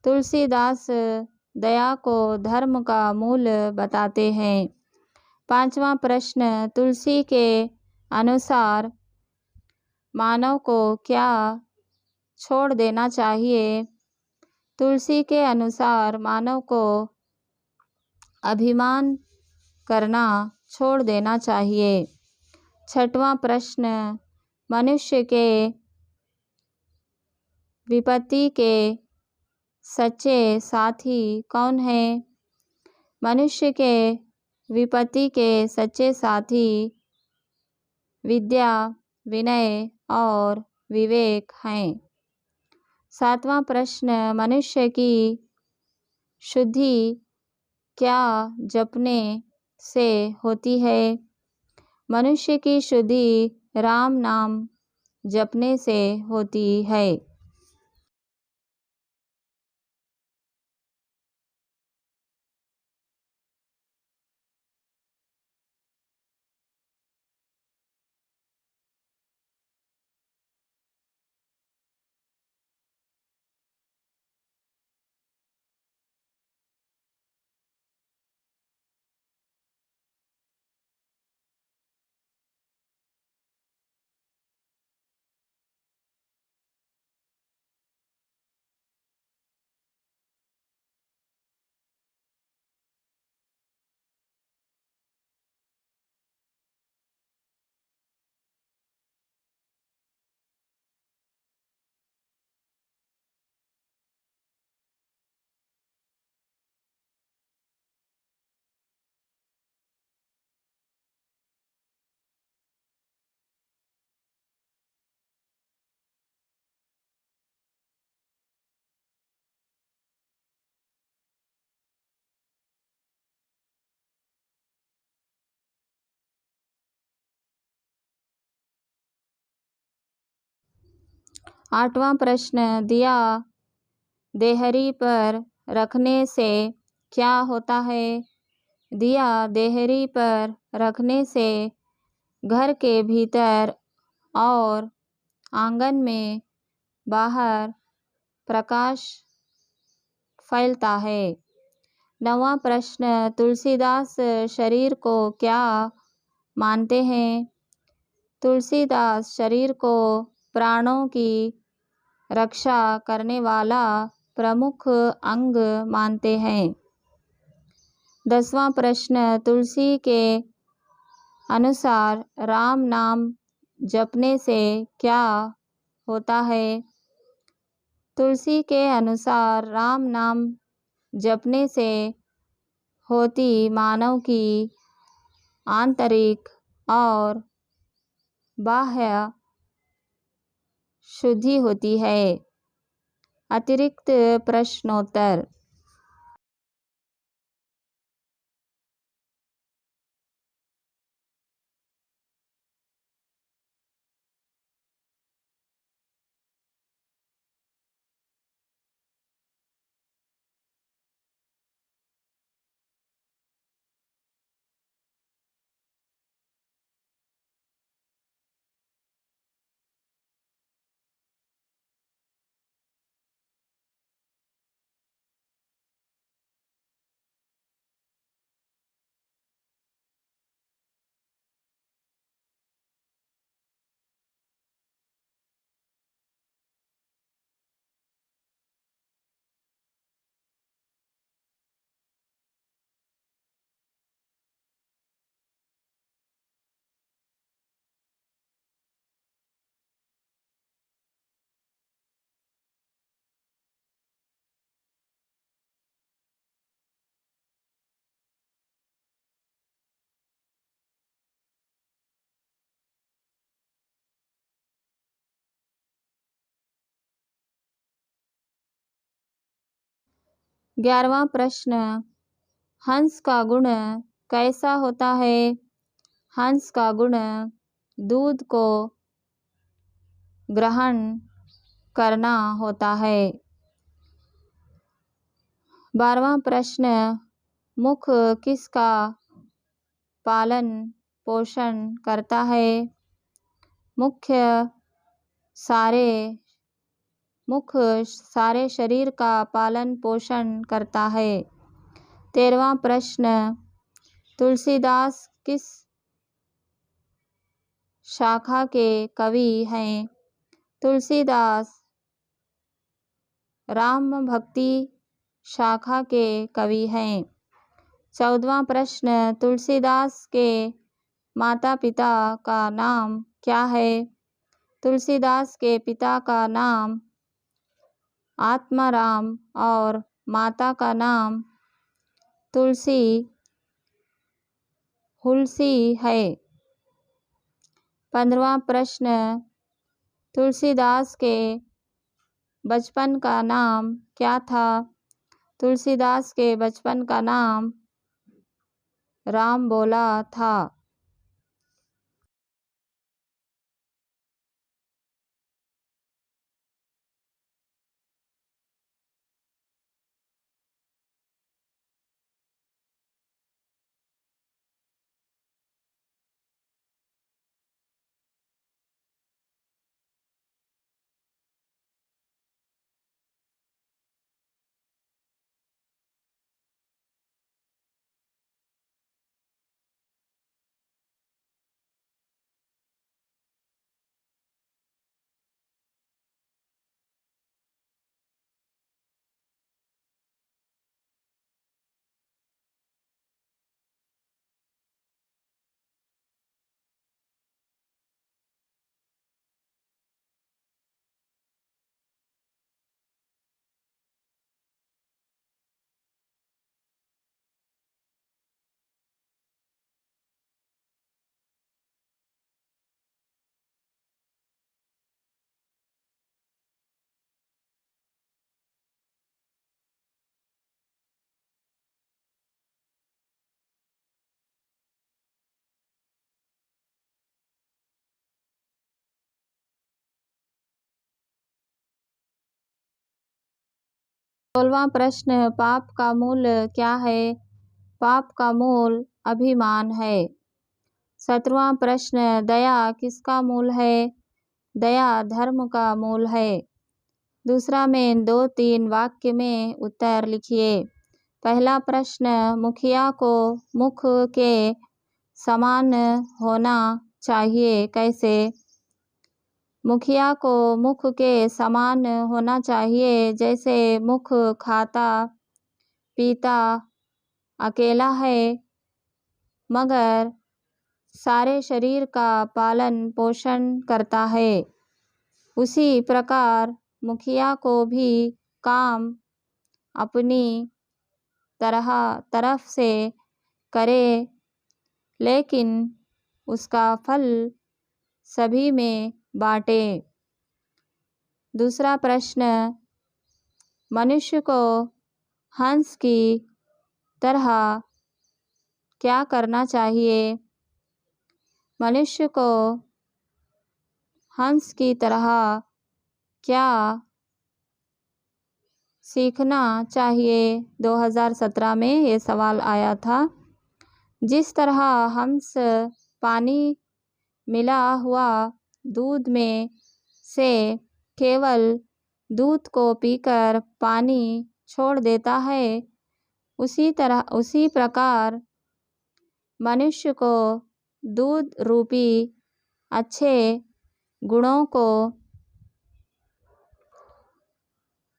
तुलसीदास दया को धर्म का मूल बताते हैं। पांचवा प्रश्न, तुलसी के अनुसार मानव को क्या छोड़ देना चाहिए? तुलसी के अनुसार मानव को अभिमान करना छोड़ देना चाहिए। 6वां प्रश्न, मनुष्य के विपत्ति के सच्चे साथी कौन है? मनुष्य के विपत्ति के सच्चे साथी विद्या, विनय और विवेक हैं। 7वां प्रश्न, मनुष्य की शुद्धि क्या जपने से होती है? मनुष्य की शुद्धि राम नाम जपने से होती है। आठवां प्रश्न, दिया देहरी पर रखने से क्या होता है? दिया देहरी पर रखने से घर के भीतर और आंगन में बाहर प्रकाश फैलता है। 9वां प्रश्न, तुलसीदास शरीर को क्या मानते हैं? तुलसीदास शरीर को प्राणों की रक्षा करने वाला प्रमुख अंग मानते हैं। 10वां प्रश्न, तुलसी के अनुसार राम नाम जपने से क्या होता है? तुलसी के अनुसार राम नाम जपने से होती मानव की आंतरिक और बाह्य शुद्धि होती है। अतिरिक्त प्रश्नोत्तर। ग्यारहवां प्रश्न, हंस का गुण कैसा होता है? हंस का गुण दूध को ग्रहण करना होता है। 12वां प्रश्न, मुख किसका पालन पोषण करता है? मुख सारे शरीर का पालन पोषण करता है। 13वां प्रश्न, तुलसीदास किस शाखा के कवि हैं? तुलसीदास। राम भक्ति शाखा के कवि हैं। 14वां प्रश्न, तुलसीदास के माता पिता का नाम क्या है? तुलसीदास के पिता का नाम आत्माराम और माता का नाम तुलसी हुलसी है। 15वां प्रश्न, तुलसीदास के बचपन का नाम क्या था? तुलसीदास के बचपन का नाम राम बोला था। 16वां प्रश्न, पाप का मूल क्या है? पाप का मूल अभिमान है। 17वां प्रश्न, दया किसका मूल है? दया धर्म का मूल है। दूसरा में 2-3 वाक्य में उत्तर लिखिए। पहला प्रश्न, मुखिया को मुख के समान होना चाहिए, कैसे? मुखिया को मुख के समान होना चाहिए जैसे मुख खाता पीता अकेला है मगर सारे शरीर का पालन पोषण करता है, उसी प्रकार मुखिया को भी काम अपनी तरफ से करे लेकिन उसका फल सभी में बांटे। दूसरा प्रश्न, मनुष्य को हंस की तरह क्या करना चाहिए? मनुष्य को हंस की तरह क्या सीखना चाहिए? 2017 में ये सवाल आया था। जिस तरह हंस पानी मिला हुआ दूध में से केवल दूध को पीकर पानी छोड़ देता है, उसी प्रकार मनुष्य को दूध रूपी अच्छे गुणों को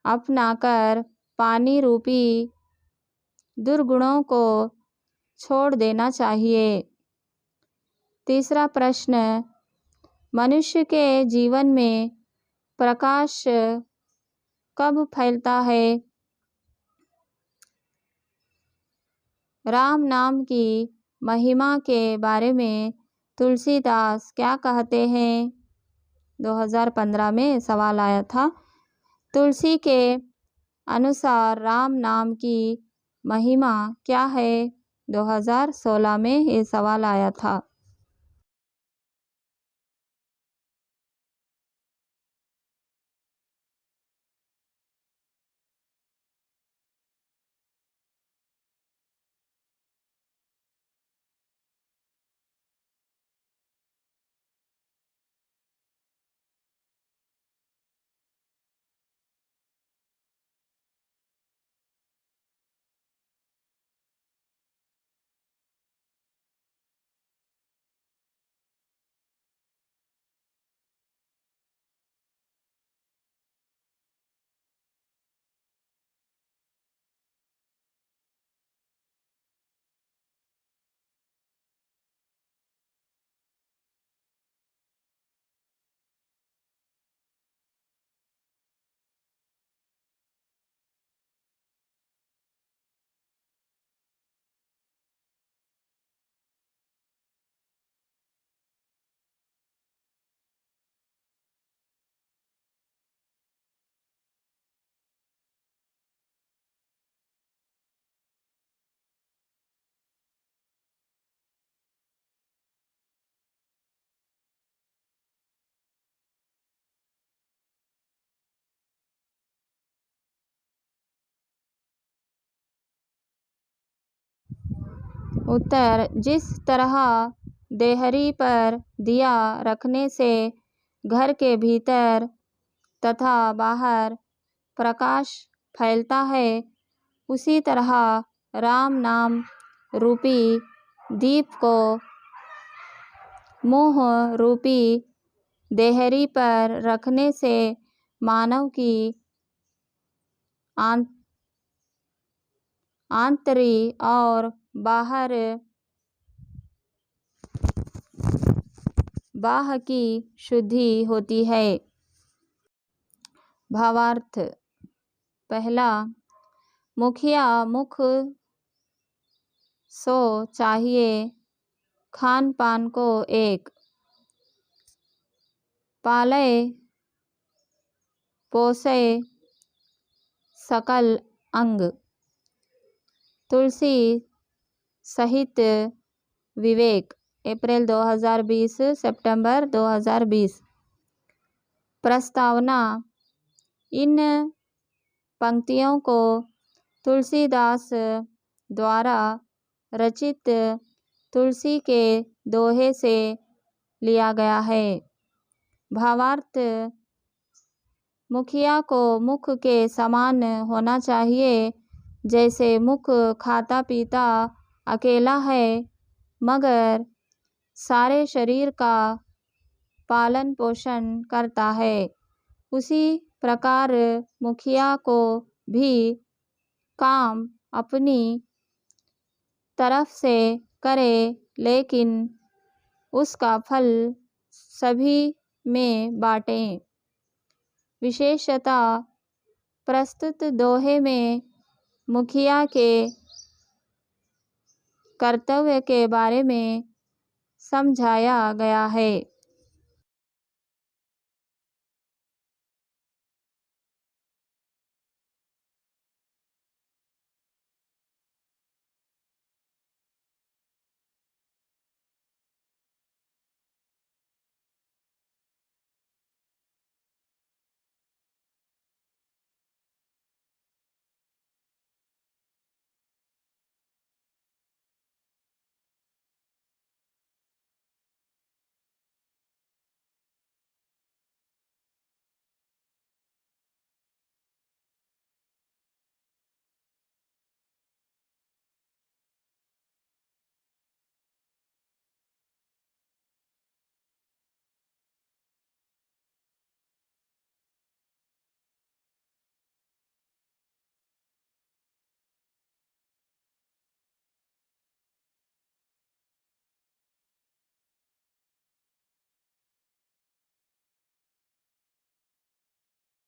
अपनाकर पानी रूपी दुर्गुणों को छोड़ देना चाहिए। तीसरा प्रश्न, मनुष्य के जीवन में प्रकाश कब फैलता है? राम नाम की महिमा के बारे में तुलसीदास क्या कहते हैं? 2015 में सवाल आया था। तुलसी के अनुसार राम नाम की महिमा क्या है? 2016 में ये सवाल आया था। उत्तर, जिस तरह देहरी पर दिया रखने से घर के भीतर तथा बाहर प्रकाश फैलता है, उसी तरह राम नाम रूपी दीप को मोह रूपी देहरी पर रखने से मानव की आंतरिक और बाह्य की शुद्धि होती है। भावार्थ: पहला, मुखिया मुख सो चाहिए खान पान को एक पाले पोसे सकल अंग। तुलसी सहित विवेक, अप्रैल 2020 सितंबर 2020। प्रस्तावना: इन पंक्तियों को तुलसीदास द्वारा रचित तुलसी के दोहे से लिया गया है। भावार्थ: मुखिया को मुख के समान होना चाहिए। जैसे मुख खाता पीता अकेला है, मगर सारे शरीर का पालन पोषण करता है, उसी प्रकार मुखिया को भी काम अपनी तरफ से करे, लेकिन उसका फल सभी में बांटे। विशेषतः प्रस्तुत दोहे में मुखिया के कर्तव्य के बारे में समझाया गया है।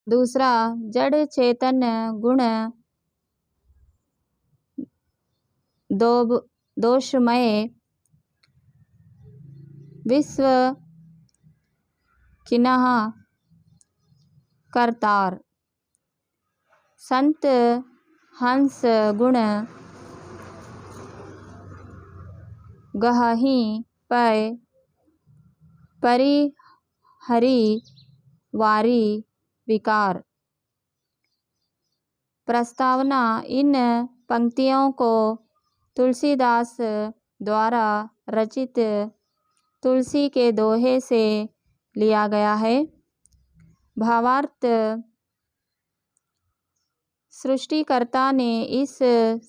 दूसरा, जड़ चेतन गुण दोषमय विश्व किन्ह करतार। संत हंस गुण गहहि पै परिहरि वारी विकार। प्रस्तावना: इन पंक्तियों को तुलसीदास द्वारा रचित तुलसी के दोहे से लिया गया है। भावार्थ: सृष्टिकर्ता ने इस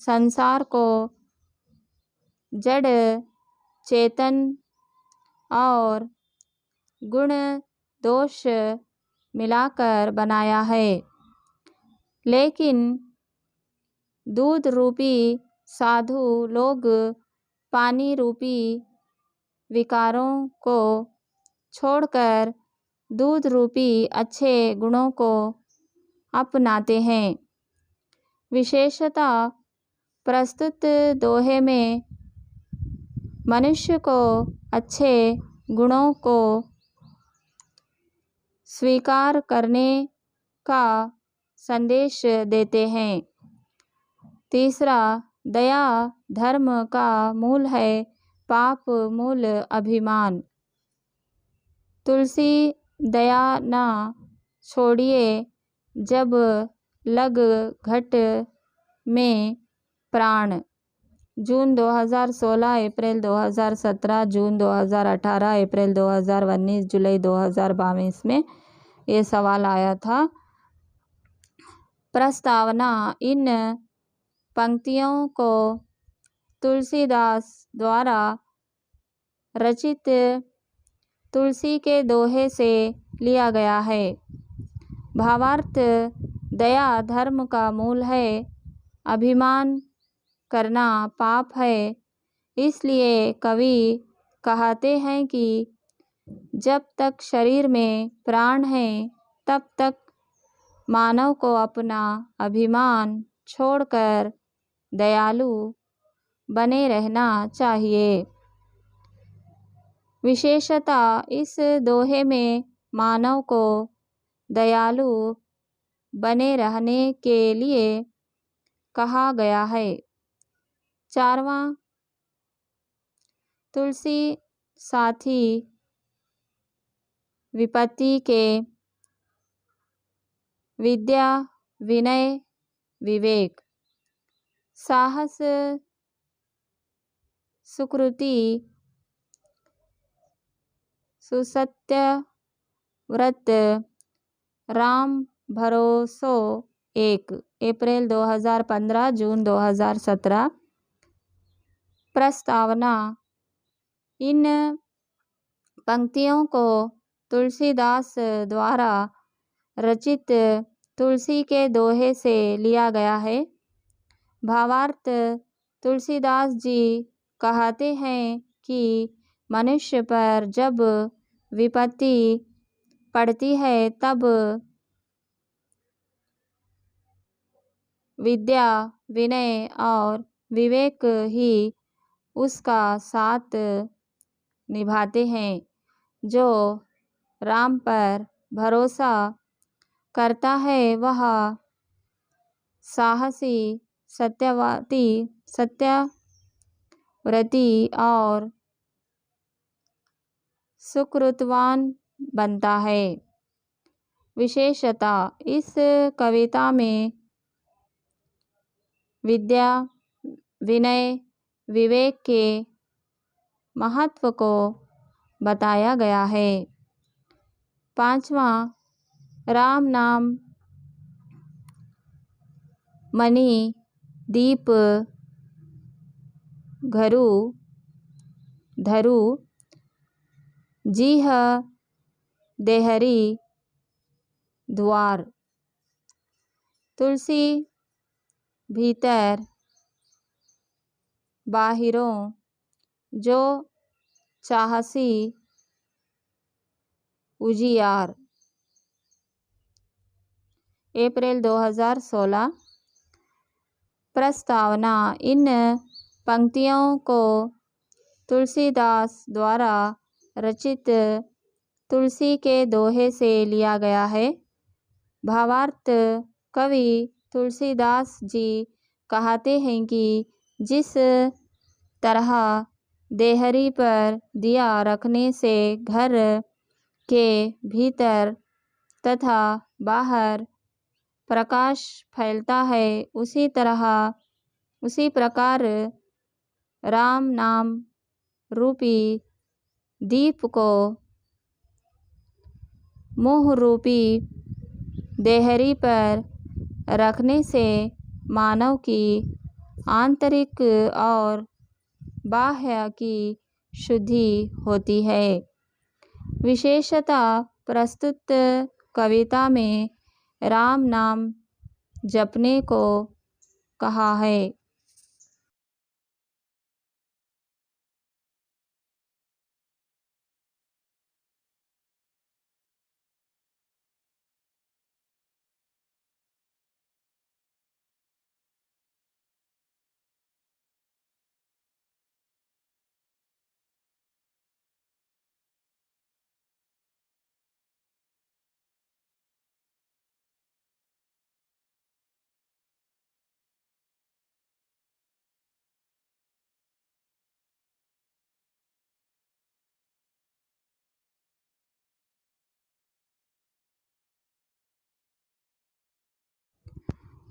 संसार को जड़ चेतन और गुण दोष मिलाकर बनाया है, लेकिन दूध रूपी साधु लोग पानी रूपी विकारों को छोड़कर दूध रूपी अच्छे गुणों को अपनाते हैं। विशेषतः प्रस्तुत दोहे में मनुष्य को अच्छे गुणों को स्वीकार करने का संदेश देते हैं। तीसरा, दया धर्म का मूल है, पाप मूल अभिमान। तुलसी दया न छोड़िए, जब लग घट में प्राण। जून 2016, अप्रैल 2017, जून 2018, अप्रैल 2019, जुलाई 2022 में ये सवाल आया था। प्रस्तावना: इन पंक्तियों को तुलसीदास द्वारा रचित तुलसी के दोहे से लिया गया है। भावार्थ: दया धर्म का मूल है, अभिमान करना पाप है। इसलिए कवि कहते हैं कि जब तक शरीर में प्राण है तब तक मानव को अपना अभिमान छोड़कर दयालु बने रहना चाहिए। विशेषतः इस दोहे में मानव को दयालु बने रहने के लिए कहा गया है। 4वां, तुलसी साथी विपत्ति के विद्या, विनय, विवेक, साहस, सुकृति, सुसत्य व्रत, राम भरोसो। 1 अप्रैल 2015, जून 2017। प्रस्तावना: इन पंक्तियों को तुलसीदास द्वारा रचित तुलसी के दोहे से लिया गया है। भावार्थ: तुलसीदास जी कहते हैं कि मनुष्य पर जब विपत्ति पड़ती है तब विद्या, विनय और विवेक ही उसका साथ निभाते हैं। जो राम पर भरोसा करता है वह साहसी, सत्यव्रती और सुकृतवान बनता है। विशेषतः इस कविता में विद्या, विनय, विवेक के महत्व को बताया गया है। 5वां, राम नाम मणि दीप घरु धरु, जीह देहरी द्वार। तुलसी भीतर बाहिरों जो चाहसी उजियार। अप्रैल 2016। प्रस्तावना: इन पंक्तियों को तुलसीदास द्वारा रचित तुलसी के दोहे से लिया गया है। भावार्थ: कवि तुलसीदास जी कहते हैं कि जिस तरह देहरी पर दिया रखने से घर के भीतर तथा बाहर प्रकाश फैलता है, उसी प्रकार राम नाम रूपी दीप को मोह रूपी देहरी पर रखने से मानव की आंतरिक और बाह्य की शुद्धि होती है। विशेषतः प्रस्तुत कविता में राम नाम जपने को कहा है।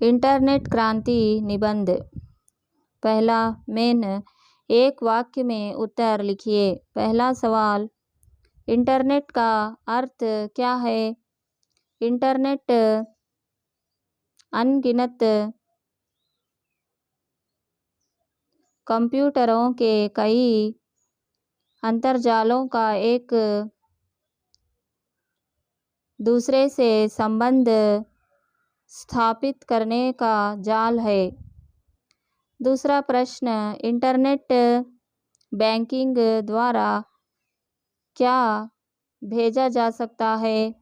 इंटरनेट क्रांति निबंध। पहला मेन एक वाक्य में उत्तर लिखिए। पहला सवाल, इंटरनेट का अर्थ क्या है? इंटरनेट अनगिनत कंप्यूटरों के कई अंतर्जालों का एक दूसरे से संबंध स्थापित करने का जाल है। दूसरा प्रश्न, इंटरनेट बैंकिंग द्वारा क्या भेजा जा सकता है?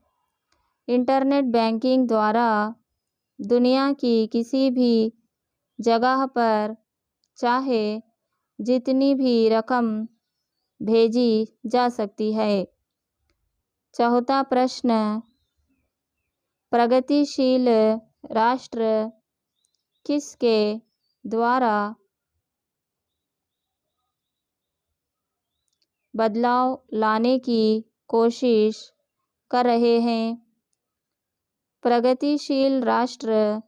इंटरनेट बैंकिंग द्वारा दुनिया की किसी भी जगह पर चाहे जितनी भी रकम भेजी जा सकती है। चौथा प्रश्न, प्रगतिशील राष्ट्र किसके द्वारा बदलाव लाने की कोशिश कर रहे हैं? प्रगतिशील राष्ट्र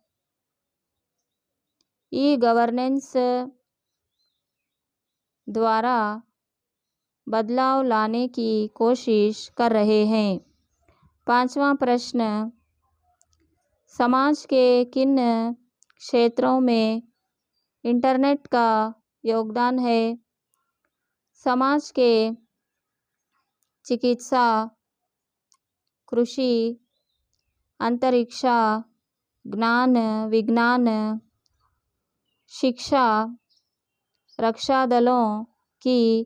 ई-गवर्नेंस द्वारा बदलाव लाने की कोशिश कर रहे हैं। पांचवा प्रश्न, समाज के किन क्षेत्रों में इंटरनेट का योगदान है? समाज के चिकित्सा, कृषि, अंतरिक्ष, ज्ञान विज्ञान, शिक्षा, रक्षा दलों की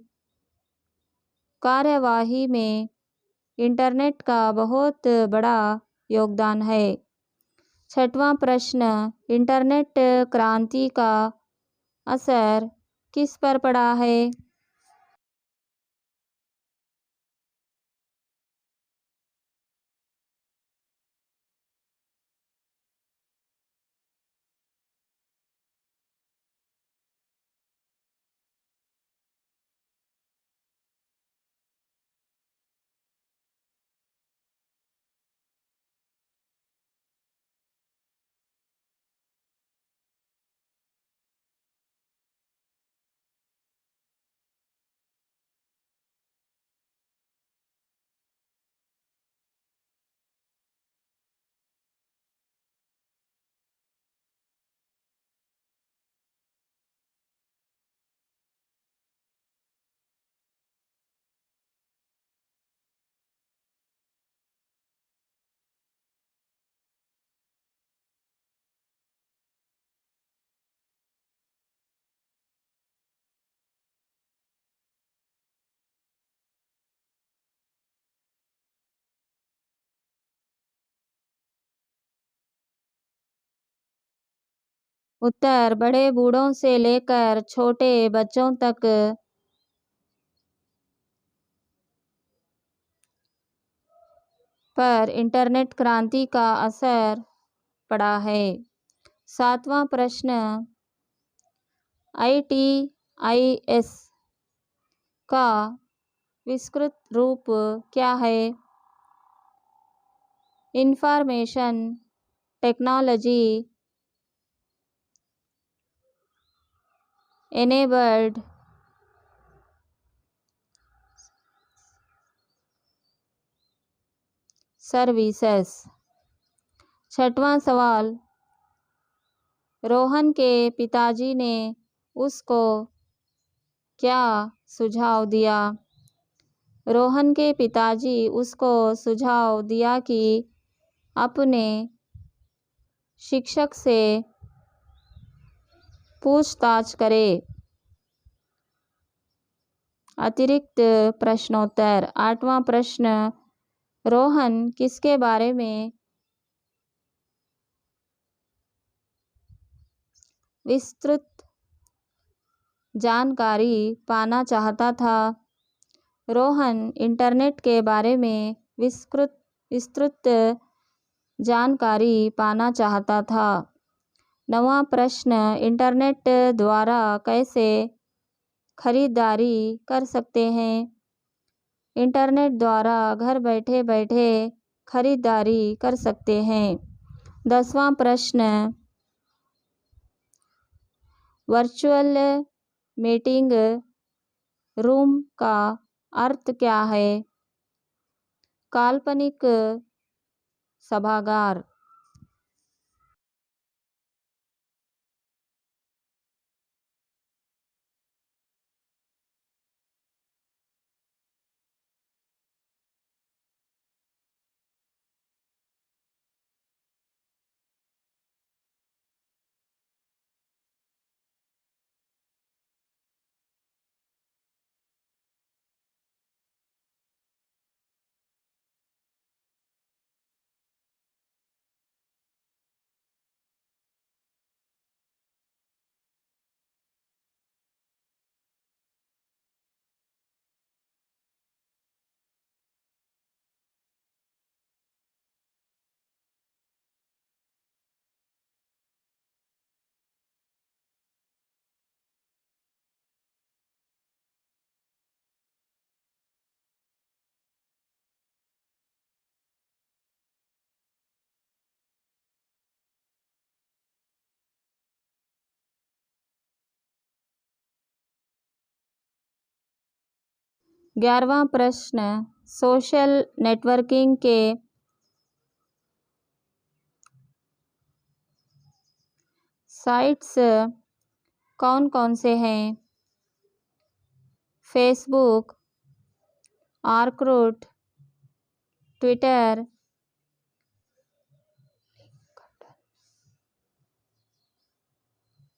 कार्यवाही में इंटरनेट का बहुत बड़ा योगदान है। छठवां प्रश्न, इंटरनेट क्रांति का असर किस पर पड़ा है? उत्तर, बड़े बूढ़ों से लेकर छोटे बच्चों तक पर इंटरनेट क्रांति का असर पड़ा है। सातवां प्रश्न, ITIS का विस्तृत रूप क्या है? Information technology enabled services. छठवां सवाल, रोहन के पिताजी ने उसको क्या सुझाव दिया? रोहन के पिताजी उसको सुझाव दिया कि अपने शिक्षक से पूछताछ करे। अतिरिक्त प्रश्नोत्तर। आठवां प्रश्न, रोहन किसके बारे में विस्तृत जानकारी पाना चाहता था? रोहन इंटरनेट के बारे में विस्तृत जानकारी पाना चाहता था। नवां प्रश्न, इंटरनेट द्वारा कैसे खरीदारी कर सकते हैं? इंटरनेट द्वारा घर बैठे बैठे खरीदारी कर सकते हैं। 10वां प्रश्न, वर्चुअल मीटिंग रूम का अर्थ क्या है? काल्पनिक सभागार। ग्यारहवां प्रश्न, सोशल नेटवर्किंग के साइट्स कौन कौन से हैं? फेसबुक, ऑर्कुट, ट्विटर,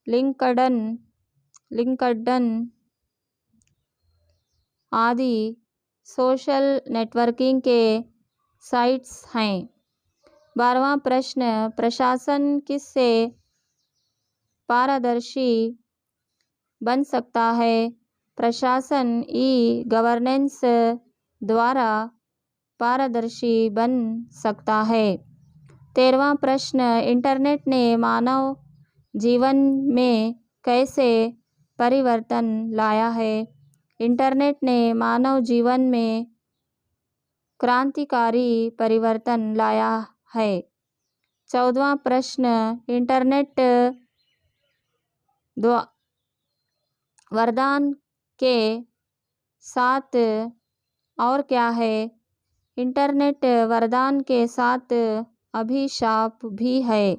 लिंक्डइन आदि सोशल नेटवर्किंग के साइट्स हैं। 12वां प्रश्न, प्रशासन किससे पारदर्शी बन सकता है? प्रशासन ई गवर्नेंस द्वारा पारदर्शी बन सकता है। 13वां प्रश्न, इंटरनेट ने मानव जीवन में कैसे परिवर्तन लाया है? इंटरनेट ने मानव जीवन में क्रांतिकारी परिवर्तन लाया है। 14वां प्रश्न, इंटरनेट वरदान के साथ और क्या है? इंटरनेट वरदान के साथ अभिशाप भी है।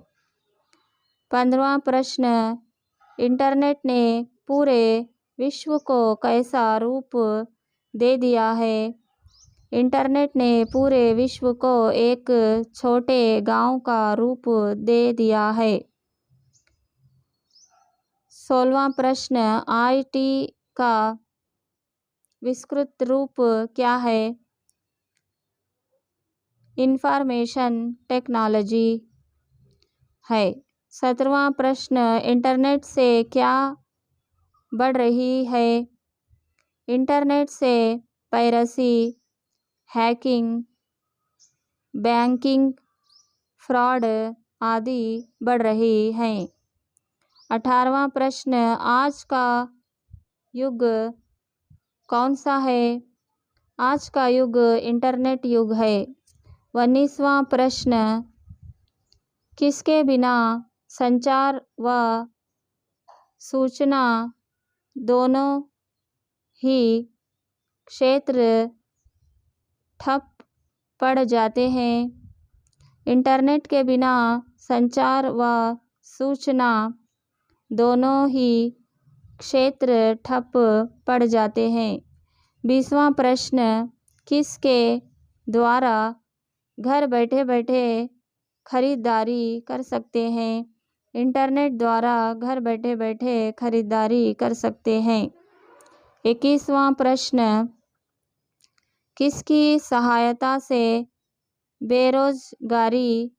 15वां प्रश्न, इंटरनेट ने पूरे विश्व को कैसा रूप दे दिया है? इंटरनेट ने पूरे विश्व को एक छोटे गांव का रूप दे दिया है। 16वां प्रश्न, आईटी का विस्तृत रूप क्या है? इंफॉर्मेशन टेक्नोलॉजी है। 17वां प्रश्न, इंटरनेट से क्या बढ़ रही है? इंटरनेट से पायरेसी, हैकिंग, बैंकिंग फ्रॉड आदि बढ़ रही हैं। 18वां प्रश्न, आज का युग कौन सा है? आज का युग इंटरनेट युग है। 19वां प्रश्न, किसके बिना संचार व सूचना दोनों ही क्षेत्र ठप पड़ जाते हैं? इंटरनेट के बिना संचार व सूचना दोनों ही क्षेत्र ठप पड़ जाते हैं। 20वां प्रश्न, किसके द्वारा घर बैठे बैठे खरीदारी कर सकते हैं? इंटरनेट द्वारा घर बैठे बैठे खरीदारी कर सकते हैं। 21वां प्रश्न, किसकी सहायता से बेरोजगारी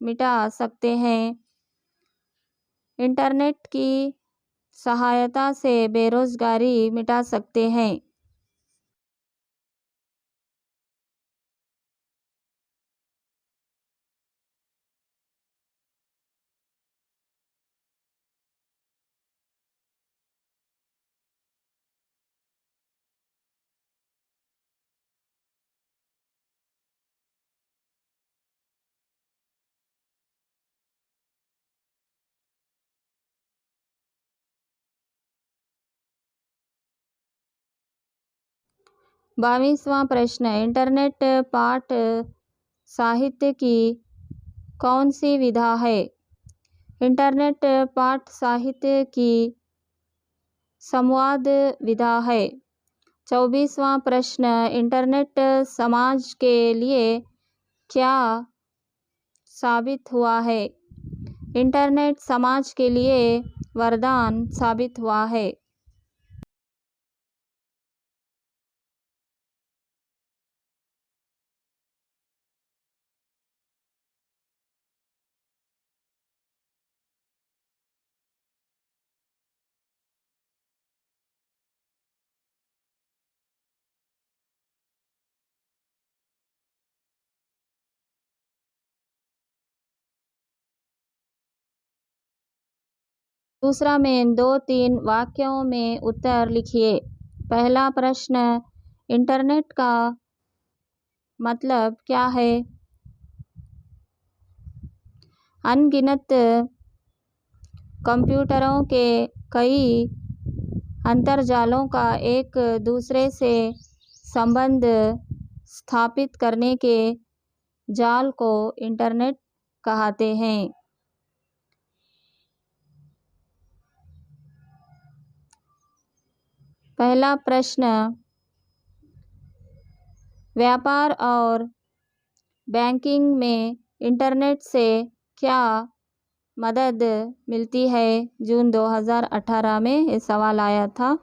मिटा सकते हैं? इंटरनेट की सहायता से बेरोजगारी मिटा सकते हैं। 22वां प्रश्न, इंटरनेट पाठ साहित्य की कौन सी विधा है? इंटरनेट पाठ साहित्य की संवाद विधा है। 24वां प्रश्न, इंटरनेट समाज के लिए क्या साबित हुआ है? इंटरनेट समाज के लिए वरदान साबित हुआ है। दूसरा में 2-3 वाक्यों में उत्तर लिखिए। पहला प्रश्न, इंटरनेट का मतलब क्या है? अनगिनत कंप्यूटरों के कई अंतर्जालों का एक दूसरे से संबंध स्थापित करने के जाल को इंटरनेट कहते हैं। पहला प्रश्न, व्यापार और बैंकिंग में इंटरनेट से क्या मदद मिलती है? जून 2018 में ये सवाल आया था।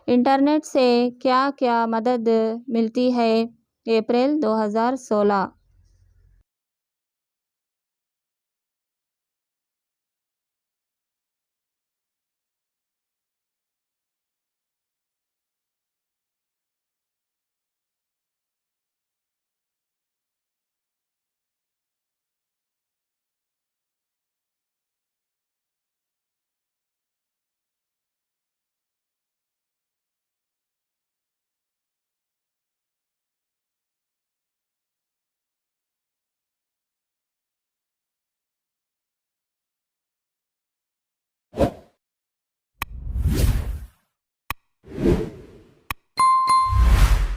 इंटरनेट से क्या क्या मदद मिलती है? अप्रैल 2016।